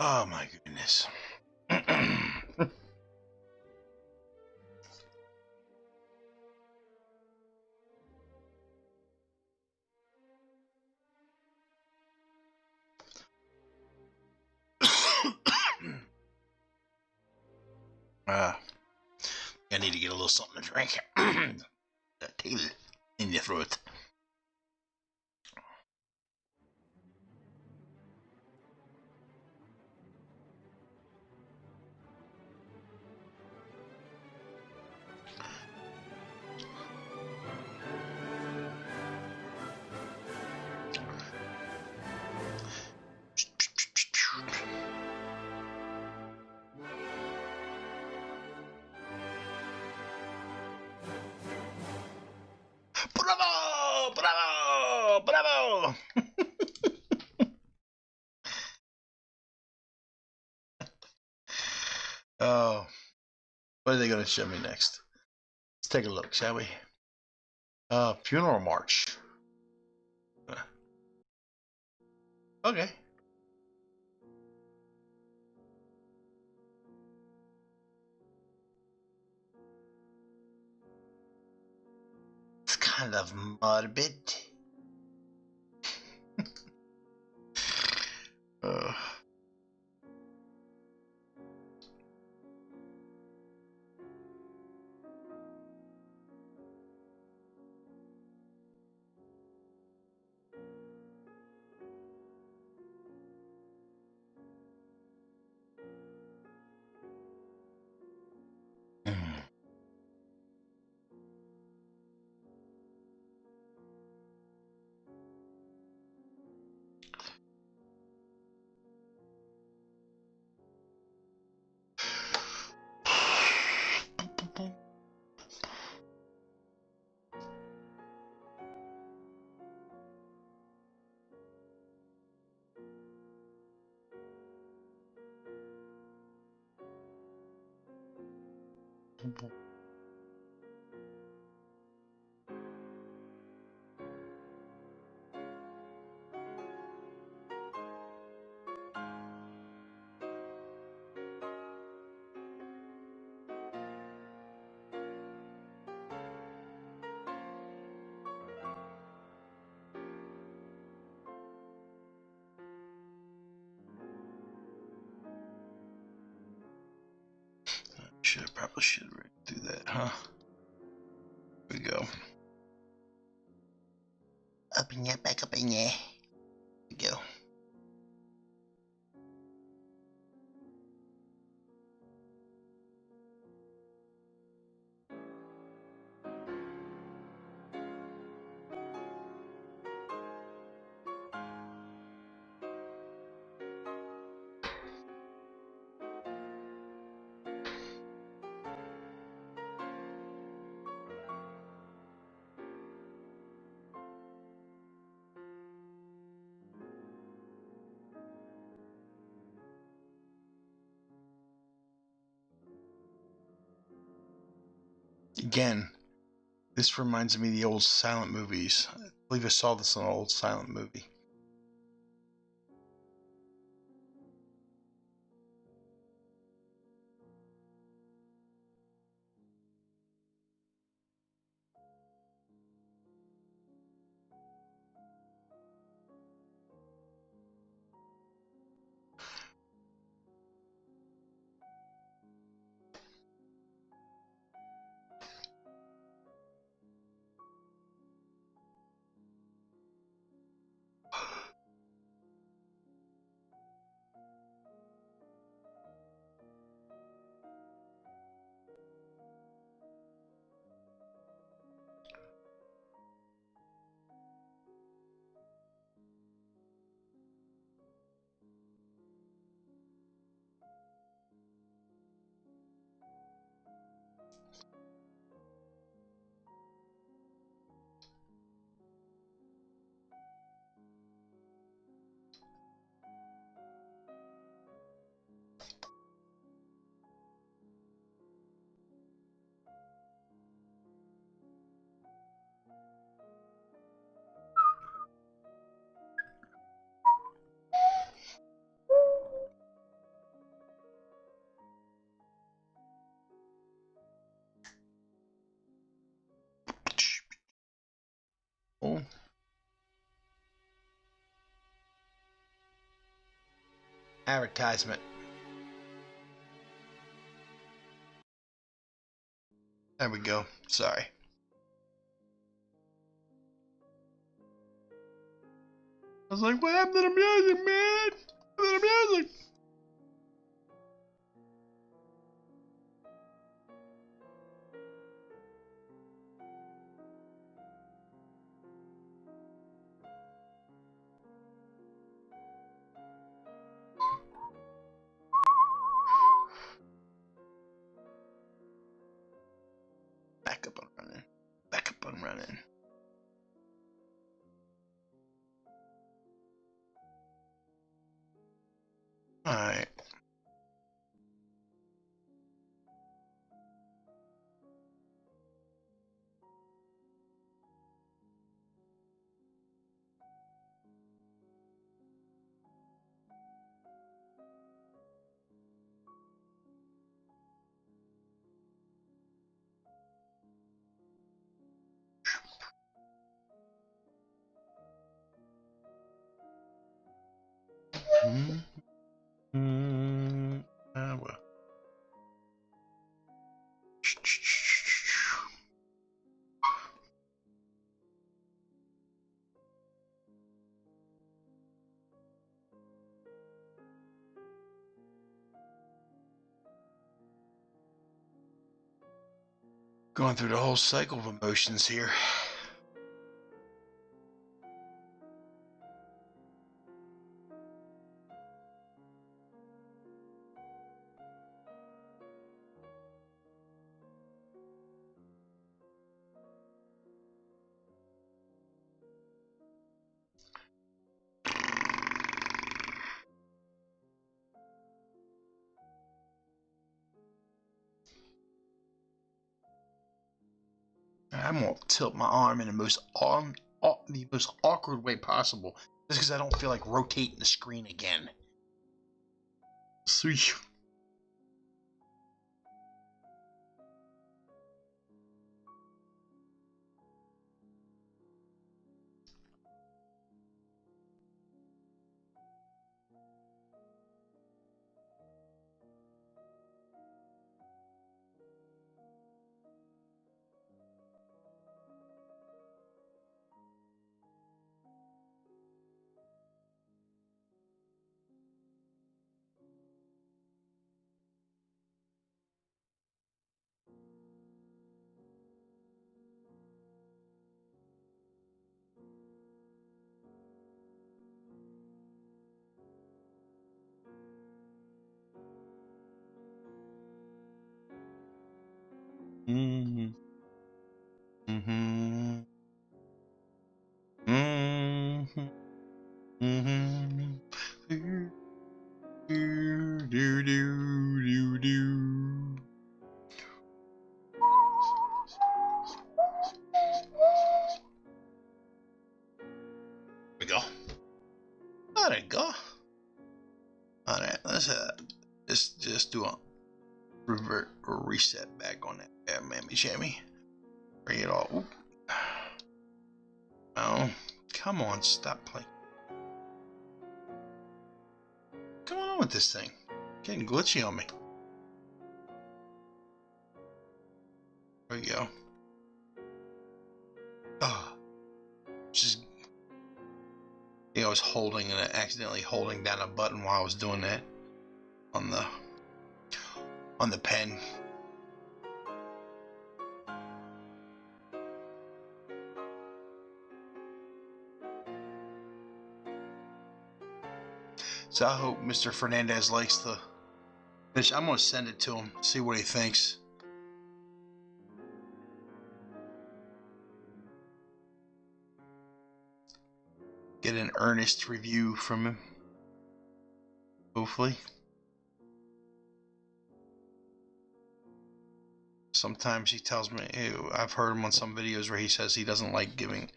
Oh my goodness. I need to get a little something to drink. That tail in your throat. Bravo! Bravo! Bravo! Oh, What are they going to show me next? Let's take a look, shall we? Funeral march. Okay. It's kind of morbid. uh. Probably should do that, huh? Here we go. Up in there, back up in there. Here we go. Again, this reminds me of the old silent movies. I believe I saw this in an old silent movie. Oh. Advertisement. There we go. Sorry. I was like, what happened to the music, man? What happened to the music? Back up and running. Back up and running. Alright. Well. Going through the whole cycle of emotions here. I'm gonna tilt my arm in the most awkward way possible, just because I don't feel like rotating the screen again. Sweet. Mm-hmm. Mm-hmm. Mm-hmm. Mm-hmm. Do, do, do, do. There we go. There we go. All right, let's just do a revert or reset back on that. Yeah, mammy jammy. Bring it all. Oop. Oh, come on, stop playing. Come on with this thing. Getting glitchy on me. There we go. Oh, just I was holding and accidentally holding down a button while I was doing that on the pen. So I hope Mr. Fernandez likes the fish. I'm gonna send it to him, see what he thinks. Get an earnest review from him, hopefully. Sometimes he tells me, I've heard him on some videos where he says he doesn't like giving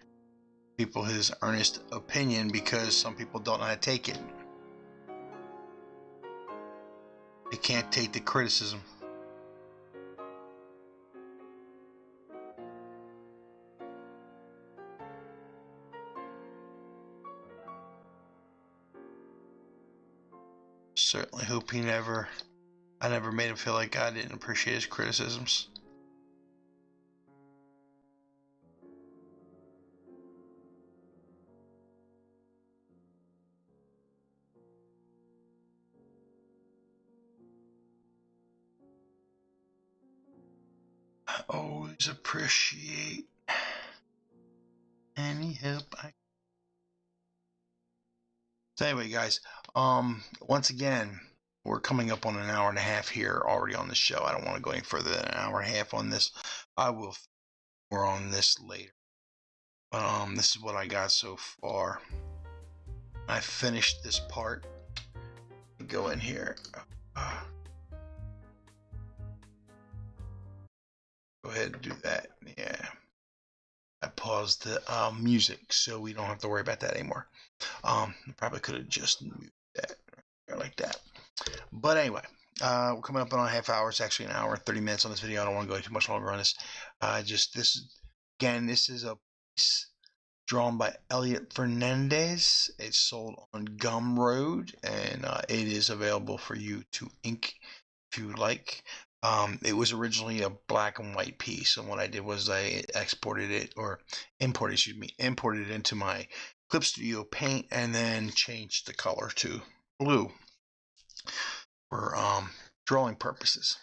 people his earnest opinion because some people don't know how to take it. They can't take the criticism. Certainly hope I never made him feel like I didn't appreciate his criticisms. I always appreciate any help I. So anyway, guys, once again, we're coming up on an hour and a half here already on the show. I don't want to go any further than an hour and a half on this. I will more on this later. But this is what I got so far. I finished this part. Go in here. Go ahead and do that. Yeah. I paused the music so we don't have to worry about that anymore. Probably could have just moved that like that. But anyway, we're coming up on a half hour. It's actually an hour and 30 minutes on this video. I don't want to go too much longer on this. This is a piece drawn by Elliot Fernandez. It's sold on Gumroad, and it is available for you to ink if you like. It was originally a black and white piece, and what I did was I imported it into my Clip Studio Paint, and then changed the color to blue for drawing purposes.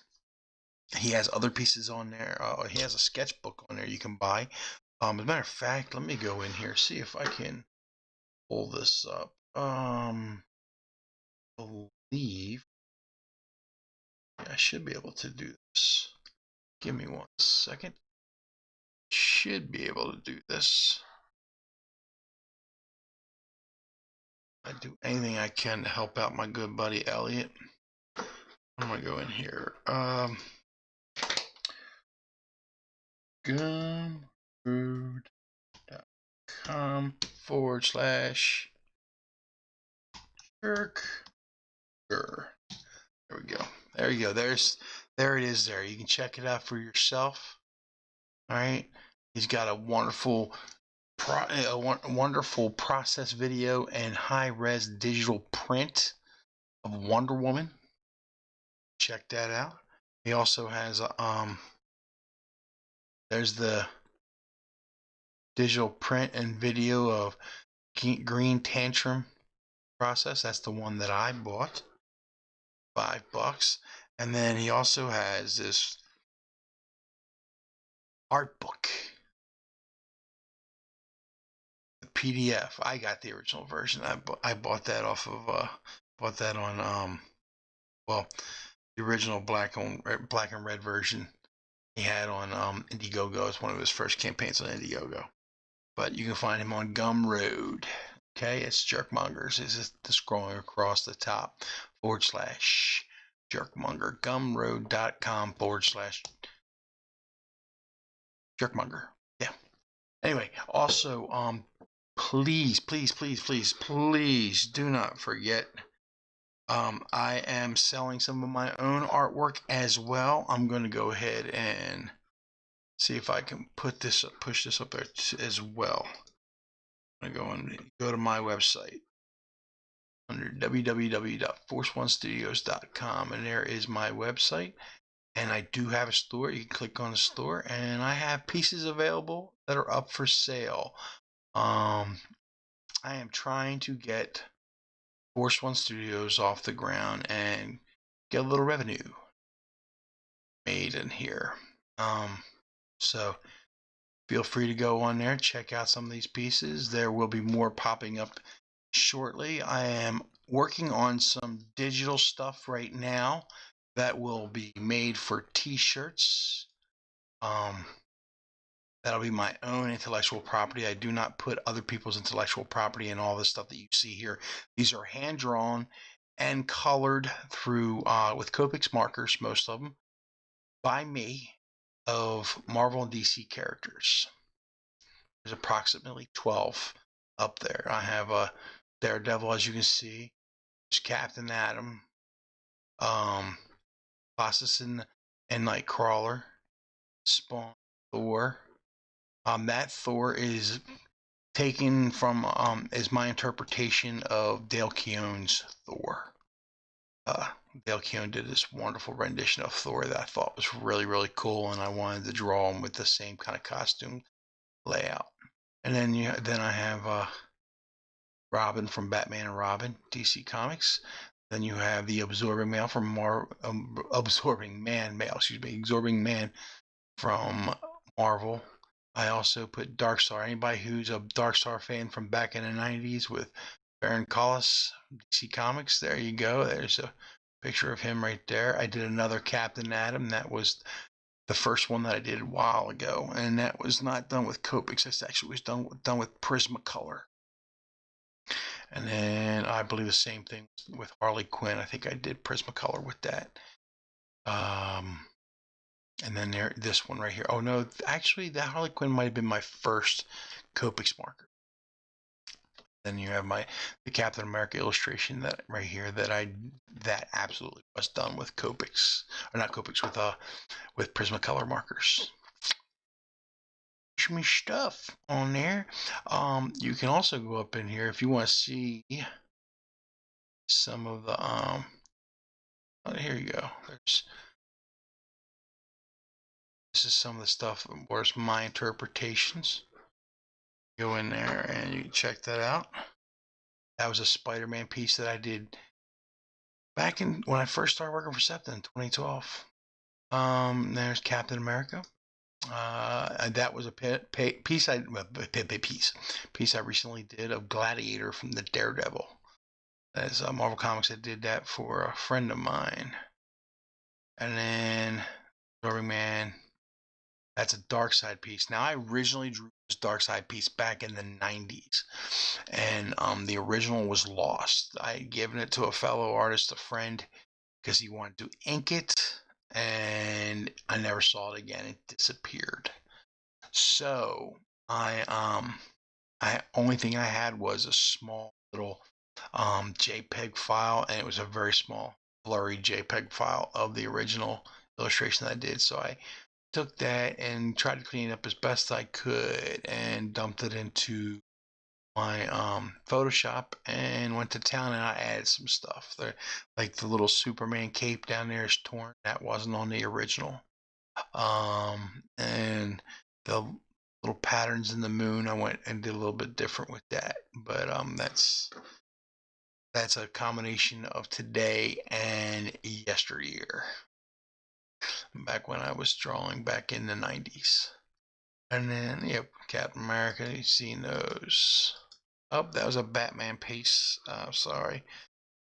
He has other pieces on there. He has a sketchbook on there you can buy. As a matter of fact, let me go in here, see if I can pull this up. Believe I should be able to do this. Give me 1 second. Should be able to do this. I do anything I can to help out my good buddy Elliot. I'm gonna go in here. Gumroad.com/Jerkmonger. There we go. There you go. There it is there. You can check it out for yourself. All right. He's got a wonderful process video and high-res digital print of Wonder Woman. Check that out. He also has there's the digital print and video of Green Tantrum process. That's the one that I bought. $5. And then he also has this art book, the PDF. I got the original version. I bought that off of bought that on well, the original black and red version he had on Indiegogo. It's one of his first campaigns on Indiegogo. But you can find him on Gumroad. Okay, it's Jerkmongers. Is the scrolling across the top /Jerkmonger. Gumroad.com/Jerkmonger. Yeah. Anyway, also please do not forget. I am selling some of my own artwork as well. I'm going to go ahead and see if I can push this up there as well. I'm going to go to my website under www.forceonestudios.com, and there is my website. And I do have a store. You can click on the store, and I have pieces available that are up for sale. I am trying to get Force One Studios off the ground and get a little revenue made in here. So feel free to go on there, check out some of these pieces. There will be more popping up shortly. I am working on some digital stuff right now that will be made for t-shirts. That'll be my own intellectual property. I do not put other people's intellectual property in all the stuff that you see here. These are hand-drawn and colored through with Copics markers, most of them, by me, of Marvel and DC characters. There's approximately 12 up there. I have a Daredevil, as you can see. There's Captain Atom, Colossus and Nightcrawler, Spawn, Thor. That Thor is taken from is my interpretation of Dale Keown's Thor. Dale Keown did this wonderful rendition of Thor that I thought was really, really cool, and I wanted to draw him with the same kind of costume layout. And then I have Robin from Batman and Robin, DC Comics. Then you have the Absorbing Man from Absorbing Man from Marvel. I also put Darkstar. Anybody who's a Darkstar fan from back in the 90s with Baron Collis, DC Comics, there you go. There's a picture of him right there. I did another Captain Atom. That was the first one that I did a while ago, and that was not done with Copics. This actually was done with Prismacolor. And then I believe the same thing with Harley Quinn. I think I did Prismacolor with that. And then this one right here. Oh no, actually that Harley Quinn might have been my first Copics marker. Then you have the Captain America illustration that right here that absolutely was done with Copics, or not Copics, with Prismacolor markers. bunch of me stuff on there. You can also go up in here if you want to see some of the oh, here you go. This is some of the stuff, of course, my interpretations. Go in there and you can check that out. That was a Spider-Man piece that I did back in when I first started working for SEPTA in 2012. There's Captain America. That was a piece I recently did of Gladiator from the Daredevil. As Marvel Comics, I did that for a friend of mine. And then Absorbing Man. That's a Dark Side piece. Now I originally drew this Dark Side piece back in the 90s, and the original was lost. I had given it to a fellow artist, a friend, because he wanted to ink it, and I never saw it again. It disappeared. So I only thing I had was a small little JPEG file, and it was a very small, blurry JPEG file of the original illustration that I did. So I took that and tried to clean it up as best I could and dumped it into my Photoshop and went to town, and I added some stuff there, like the little Superman cape down there is torn. That wasn't on the original. And the little patterns in the moon, I went and did a little bit different with that. But that's a combination of today and yesteryear, back when I was drawing back in the 90s. And then, yep, Captain America, you've seen those. Oh, that was a Batman piece. Sorry.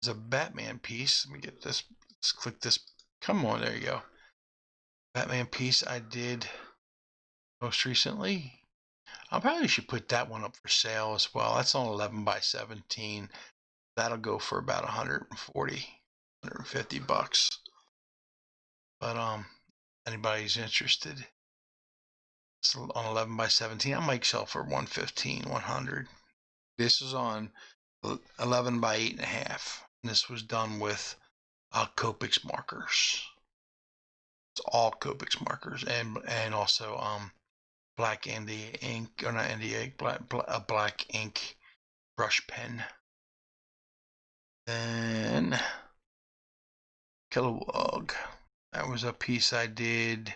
It's a Batman piece. Let me get this. Let's click this. Come on, there you go. Batman piece I did most recently. I probably should put that one up for sale as well. That's on 11 by 17. That'll go for about 140, 150 bucks. But anybody's interested, it's on 11 by 17. I might sell for 115, 100. This is on 11 by 8.5. This was done with Copics markers. It's all Copics markers, and also black India ink, or not India ink, black ink brush pen. Then Kilowog. That was a piece I did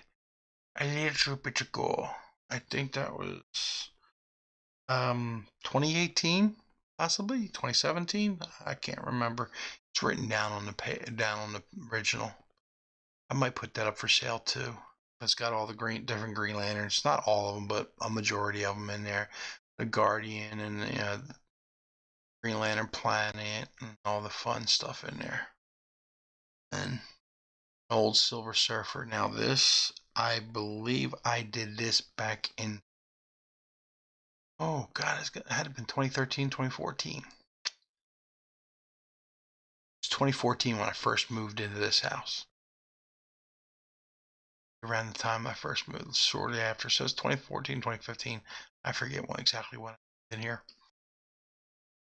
a little bit ago. I think that was 2018, possibly 2017. I can't remember. It's written down on the original. I might put that up for sale too. It's got all the different Green Lanterns. Not all of them, but a majority of them in there. The Guardian and the Green Lantern Planet and all the fun stuff in there. And old Silver Surfer. Now this, I believe I did this back in, oh God, it had to have been 2013, 2014. It's 2014 when I first moved into this house. Around the time I first moved, shortly after. So it's 2014, 2015. I forget exactly when I moved in here.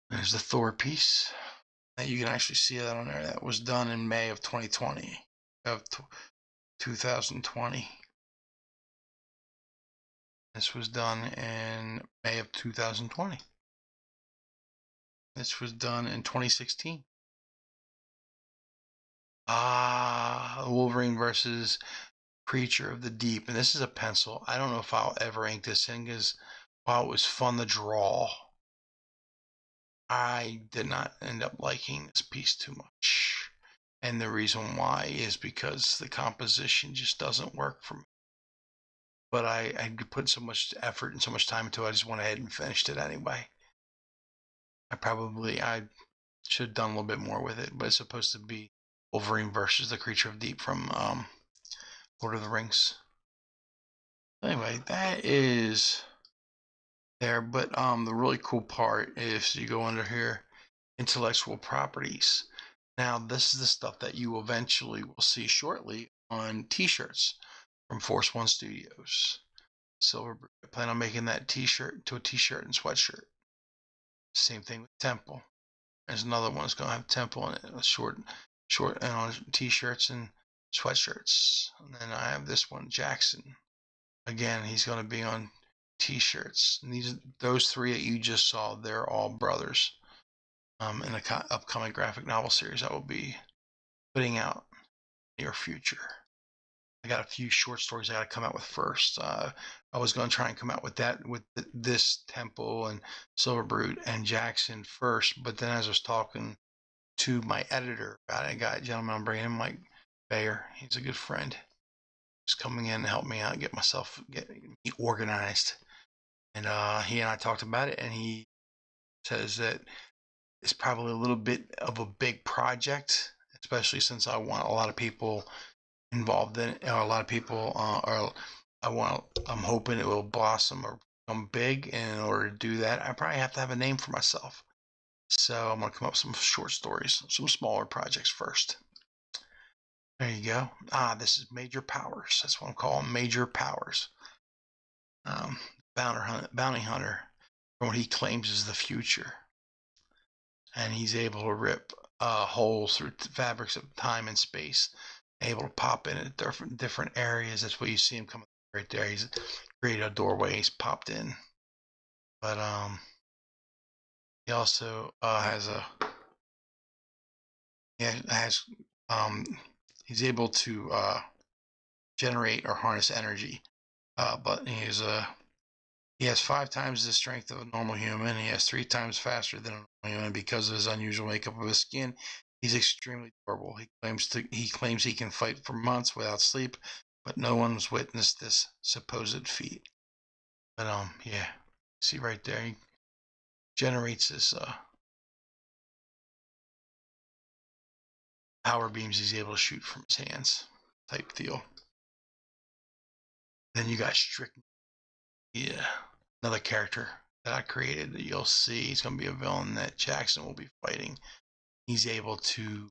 There's the Thor piece. You can actually see that on there. That was done in May of 2020, of 2020. This was done in May of 2020. This was done in 2016. Wolverine versus Creature of the Deep. And this is a pencil. I don't know if I'll ever ink this in, because while it was fun to draw, I did not end up liking this piece too much. And the reason why is because the composition just doesn't work for me. But I put so much effort and so much time into it, I just went ahead and finished it anyway. I should have done a little bit more with it, but it's supposed to be Wolverine versus the Creature of Deep from Lord of the Rings. Anyway, that is there. But the really cool part is you go under here, intellectual properties. Now, this is the stuff that you eventually will see shortly on t-shirts from Force One Studios. Silver, I plan on making that t-shirt to a t-shirt and sweatshirt. Same thing with Temple. There's another one that's going to have Temple in it, short and on t-shirts and sweatshirts. And then I have this one, Jackson. Again, he's going to be on T-shirts. And those three that you just saw, they're all brothers. In the upcoming graphic novel series I will be putting out in the near future. I got a few short stories I got to come out with first. I was going to try and come out with this Temple and Silverbrute and Jackson first, but then as I was talking to my editor about it, I got a gentleman I'm bringing in, Mike Bayer. He's a good friend. He's coming in to help me out, get me organized. And he and I talked about it, and he says that it's probably a little bit of a big project, especially since I want a lot of people involved in it, or a lot of people I'm hoping it will blossom or become big, and in order to do that I probably have to have a name for myself. So I'm going to come up with some short stories, some smaller projects first. There you go. This is Major Powers. That's what I'm calling Major Powers. Bounty hunter from what he claims is the future, and he's able to rip holes through fabrics of time and space, able to pop in at different areas. That's what you see him coming right there. He's created a doorway. He's popped in, but he also he's able to generate or harness energy, but he has 5 times the strength of a normal human. He has 3 times faster than a normal human. Because of his unusual makeup of his skin, he's extremely durable. He claims he can fight for months without sleep, but no one's witnessed this supposed feat. But yeah, see right there, he generates this power beams he's able to shoot from his hands, type deal. Then you got Strict, yeah, another character that I created that you'll see. He's going to be a villain that Jackson will be fighting. He's able to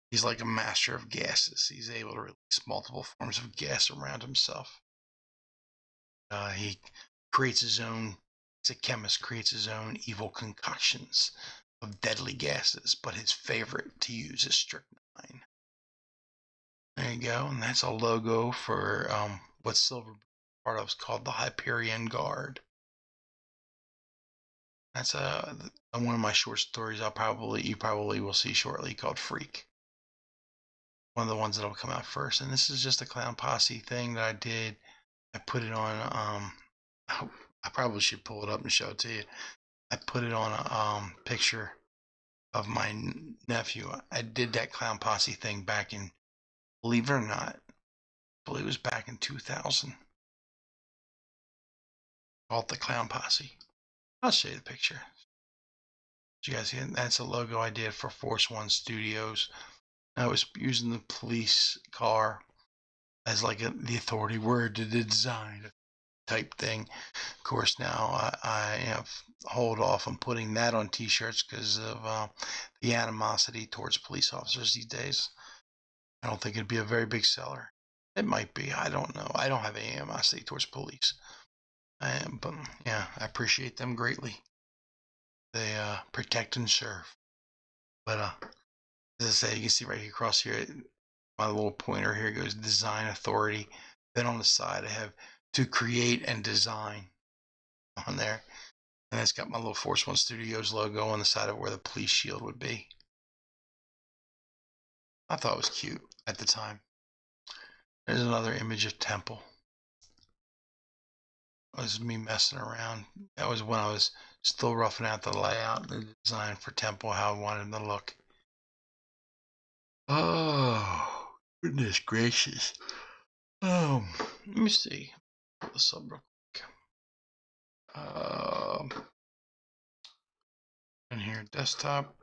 he's like a master of gases. He's able to release multiple forms of gas around himself. He creates his own, he's a chemist, creates his own evil concoctions of deadly gases, but his favorite to use is strychnine. There you go. And that's a logo for what Silver part of is called the Hyperion Guard. That's one of my short stories you probably will see shortly, called Freak. One of the ones that'll come out first. And this is just a clown posse thing that I did. I put it on I probably should pull it up and show it to you. I put it on a picture of my nephew. I did that clown posse thing back in, believe it or not, I believe it was back in 2000. Called the Clown Posse. I'll show you the picture. Did you guys see it? That's a logo I did for Force One Studios. I was using the police car as like the authority word to the design type thing. Of course, now I have hold off on putting that on T-shirts because of the animosity towards police officers these days. I don't think it'd be a very big seller. It might be. I don't know. I don't have any animosity towards police. But yeah, I appreciate them greatly. They protect and serve. But as I say, you can see right here across here, my little pointer here goes design authority. Then on the side, I have to create and design on there. And it's got my little Force One Studios logo on the side of where the police shield would be. I thought it was cute at the time. There's another image of Temple. That was me messing around. That was when I was still roughing out the layout and the design for Temple, how I wanted him to look. Oh, goodness gracious. Let me see. Pull this up real quick. In here, desktop.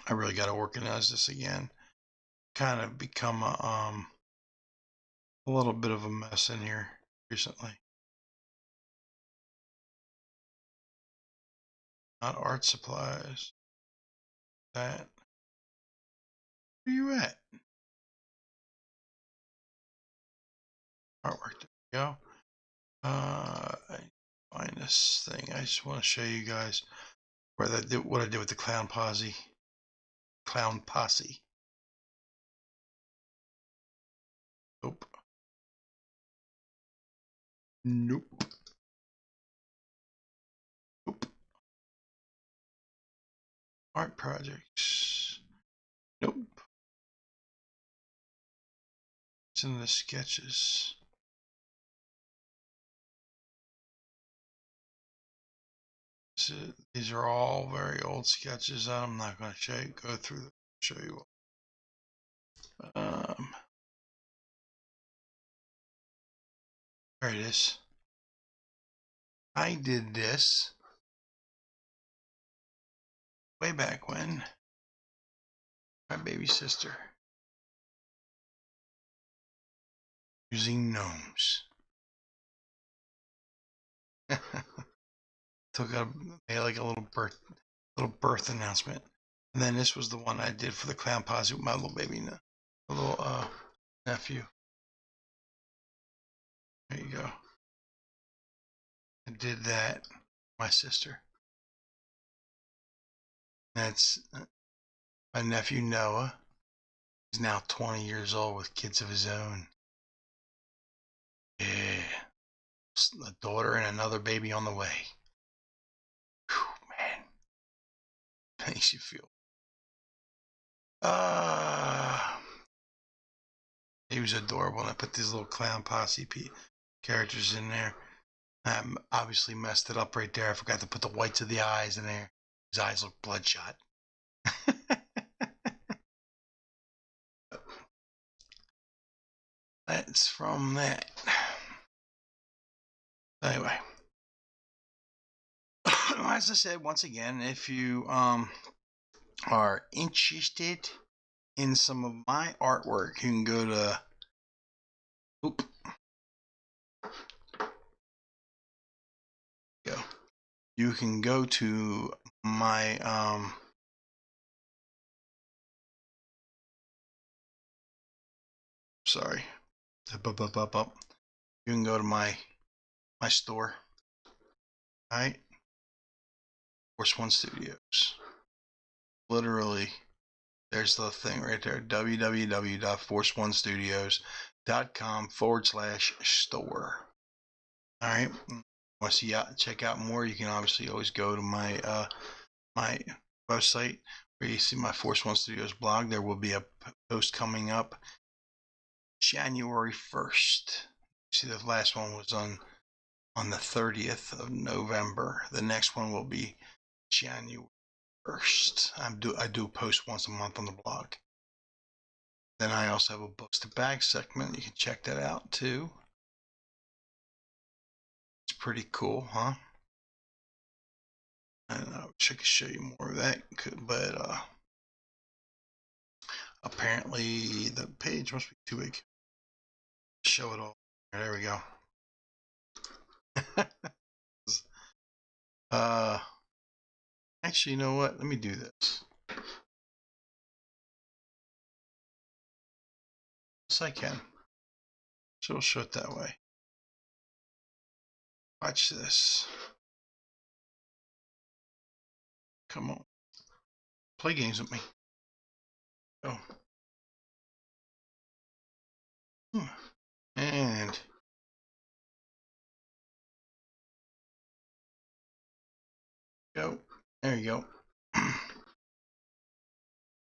I really got to organize this again. Kind of become a little bit of a mess in here recently. Not art supplies. That. Where you at? Artwork. There we go. I find this thing. I just want to show you guys what I did with the clown posse. Clown posse. Nope. Nope. Nope. Art projects. Nope. It's in the sketches. So these are all very old sketches. I'm not going to go through them. Show you. There it is. I did this way back when. My baby sister. Using gnomes. Took a made like a little birth announcement. And then this was the one I did for the clown posse with my little baby, little nephew. There you go. I did that. My sister. That's my nephew Noah. He's now 20 years old with kids of his own. Yeah. A daughter and another baby on the way. Whew, man. Makes you feel. He was adorable, and I put these little clown posse characters in there. I obviously messed it up right there. I forgot to put the whites of the eyes in there. His eyes look bloodshot. That's from that. Anyway. As I said, once again, if you are interested in some of my artwork, you can go to you can go to my sorry. You can go to my store. Alright. Force One Studios. Literally, there's the thing right there. www.forceonestudios.com/store. Alright. Want to check out more, you can obviously always go to my my website where you see my Force One Studios blog. There will be a post coming up January 1st. See, the last one was on the 30th of November. The next one will be January 1st. I do post once a month on the blog. Then I also have a books to bag segment. You can check that out too. It's pretty cool, huh? I don't know. I wish I could show you more of that, but apparently the page must be too big. Show it all. There we go. Actually, you know what? Let me do this. Yes, I can. So we'll show it that way. Watch this. Come on. Play games with me. Go. And go. There you go.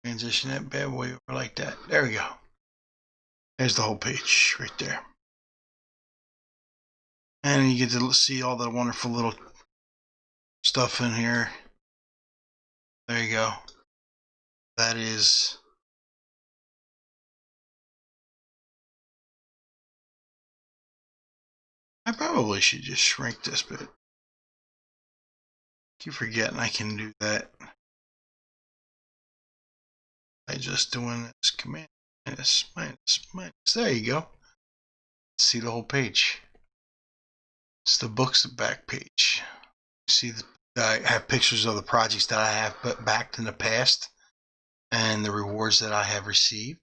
Transition that bad boy over like that. There we go. There's the whole page right there. And you get to see all the wonderful little stuff in here. There you go. That is I probably should just shrink this bit. I keep forgetting I can do that by just doing this command minus. There you go. See the whole page. It's the books back page. See, I have pictures of the projects that I have backed in the past and the rewards that I have received.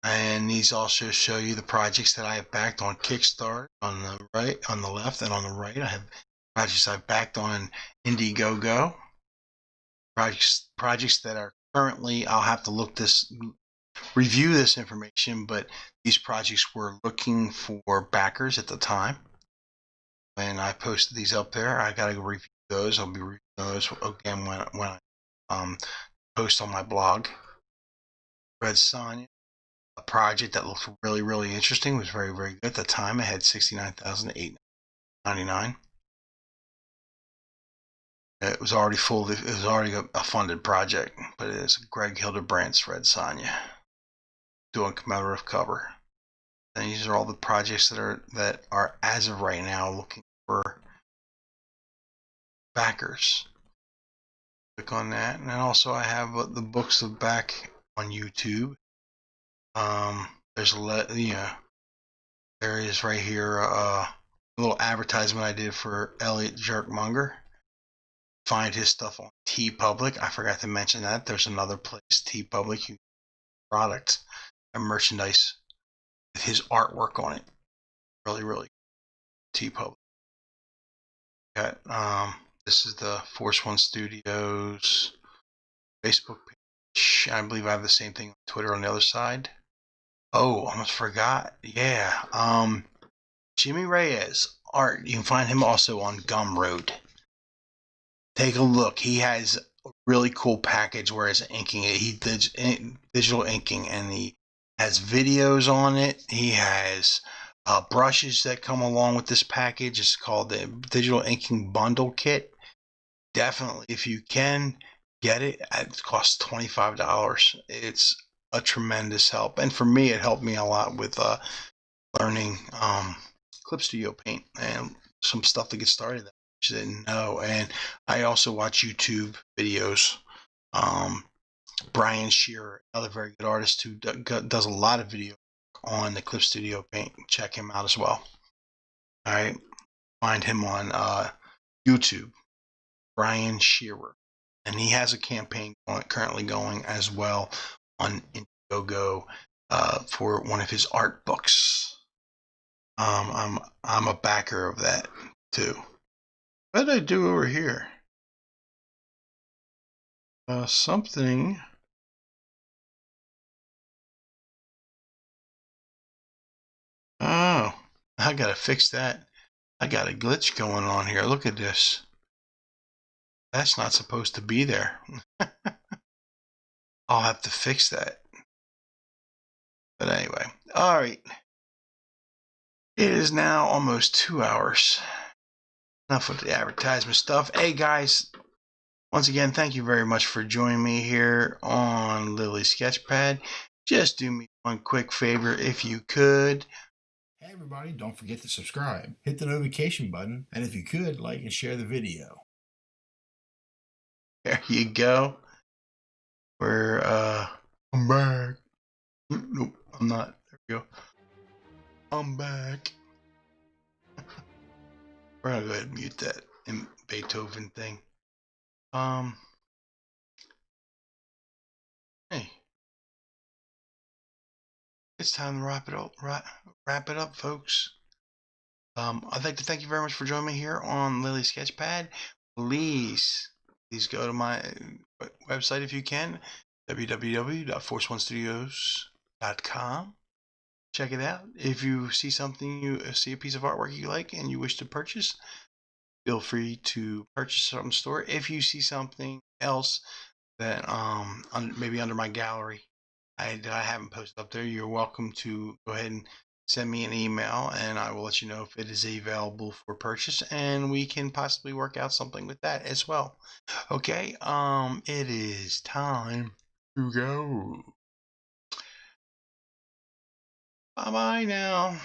And these also show you the projects that I have backed on Kickstarter on the right, on the left, and on the right I have projects I've backed on Indiegogo. Projects that are currently, I'll have to look this review this information, but these projects were looking for backers at the time. When I posted these up there, I got to review those. I'll be reviewing those again when I post on my blog. Red Sonja, a project that looked really, really interesting, was very, very good. At the time, it had 69,899. It was already full. It was already a funded project, but it is Greg Hildebrandt's Red Sonja, doing commemorative cover. And these are all the projects that are as of right now looking for backers. Click on that, and then also I have the books of back on YouTube. There's there is right here a little advertisement I did for Elliot Jerkmonger. Find his stuff on TeePublic. I forgot to mention that. There's another place, TeePublic, you can product and merchandise with his artwork on it. Really, really TeePublic. Got this is the Force One Studios Facebook page. I believe I have the same thing on Twitter on the other side. Oh, almost forgot. Yeah. Jimmy Reyes art. You can find him also on Gumroad. Take a look. He has a really cool package where it's inking it. He did digital inking, and he has videos on it. He has brushes that come along with this package. It's called the Digital Inking Bundle Kit. Definitely, if you can get it, it costs $25. It's a tremendous help, and for me, it helped me a lot with learning Clip Studio Paint and some stuff to get started. That I didn't know, and I also watch YouTube videos. Brian Shearer, another very good artist who does a lot of video on the Clip Studio Paint. Check him out as well. All right, find him on YouTube, Brian Shearer, and he has a campaign currently going as well on Indiegogo for one of his art books. I'm a backer of that too. What did I do over here? Something. Oh, I gotta fix that. I got a glitch going on here. Look at this. That's not supposed to be there. I'll have to fix that. But anyway, all right. It is now almost 2 hours. Enough with the advertisement stuff. Hey guys, once again, thank you very much for joining me here on Lilly Sketchpad. Just do me one quick favor if you could. Hey everybody, don't forget to subscribe. Hit the notification button, and if you could, like and share the video. There you go. I'm back. Nope, I'm not. There we go. I'm back. We're gonna go ahead and mute that Beethoven thing. Hey, it's time to wrap it up. Wrap it up, folks. I'd like to thank you very much for joining me here on Lilly Sketchpad. Please go to my website if you can, www.forceonestudios.com. Check it out. If you see something, you see a piece of artwork you like and you wish to purchase, feel free to purchase it on the store. If you see something else that maybe under my gallery that I haven't posted up there, you're welcome to go ahead and send me an email, and I will let you know if it is available for purchase, and we can possibly work out something with that as well. Okay, it is time to go. Bye-bye now.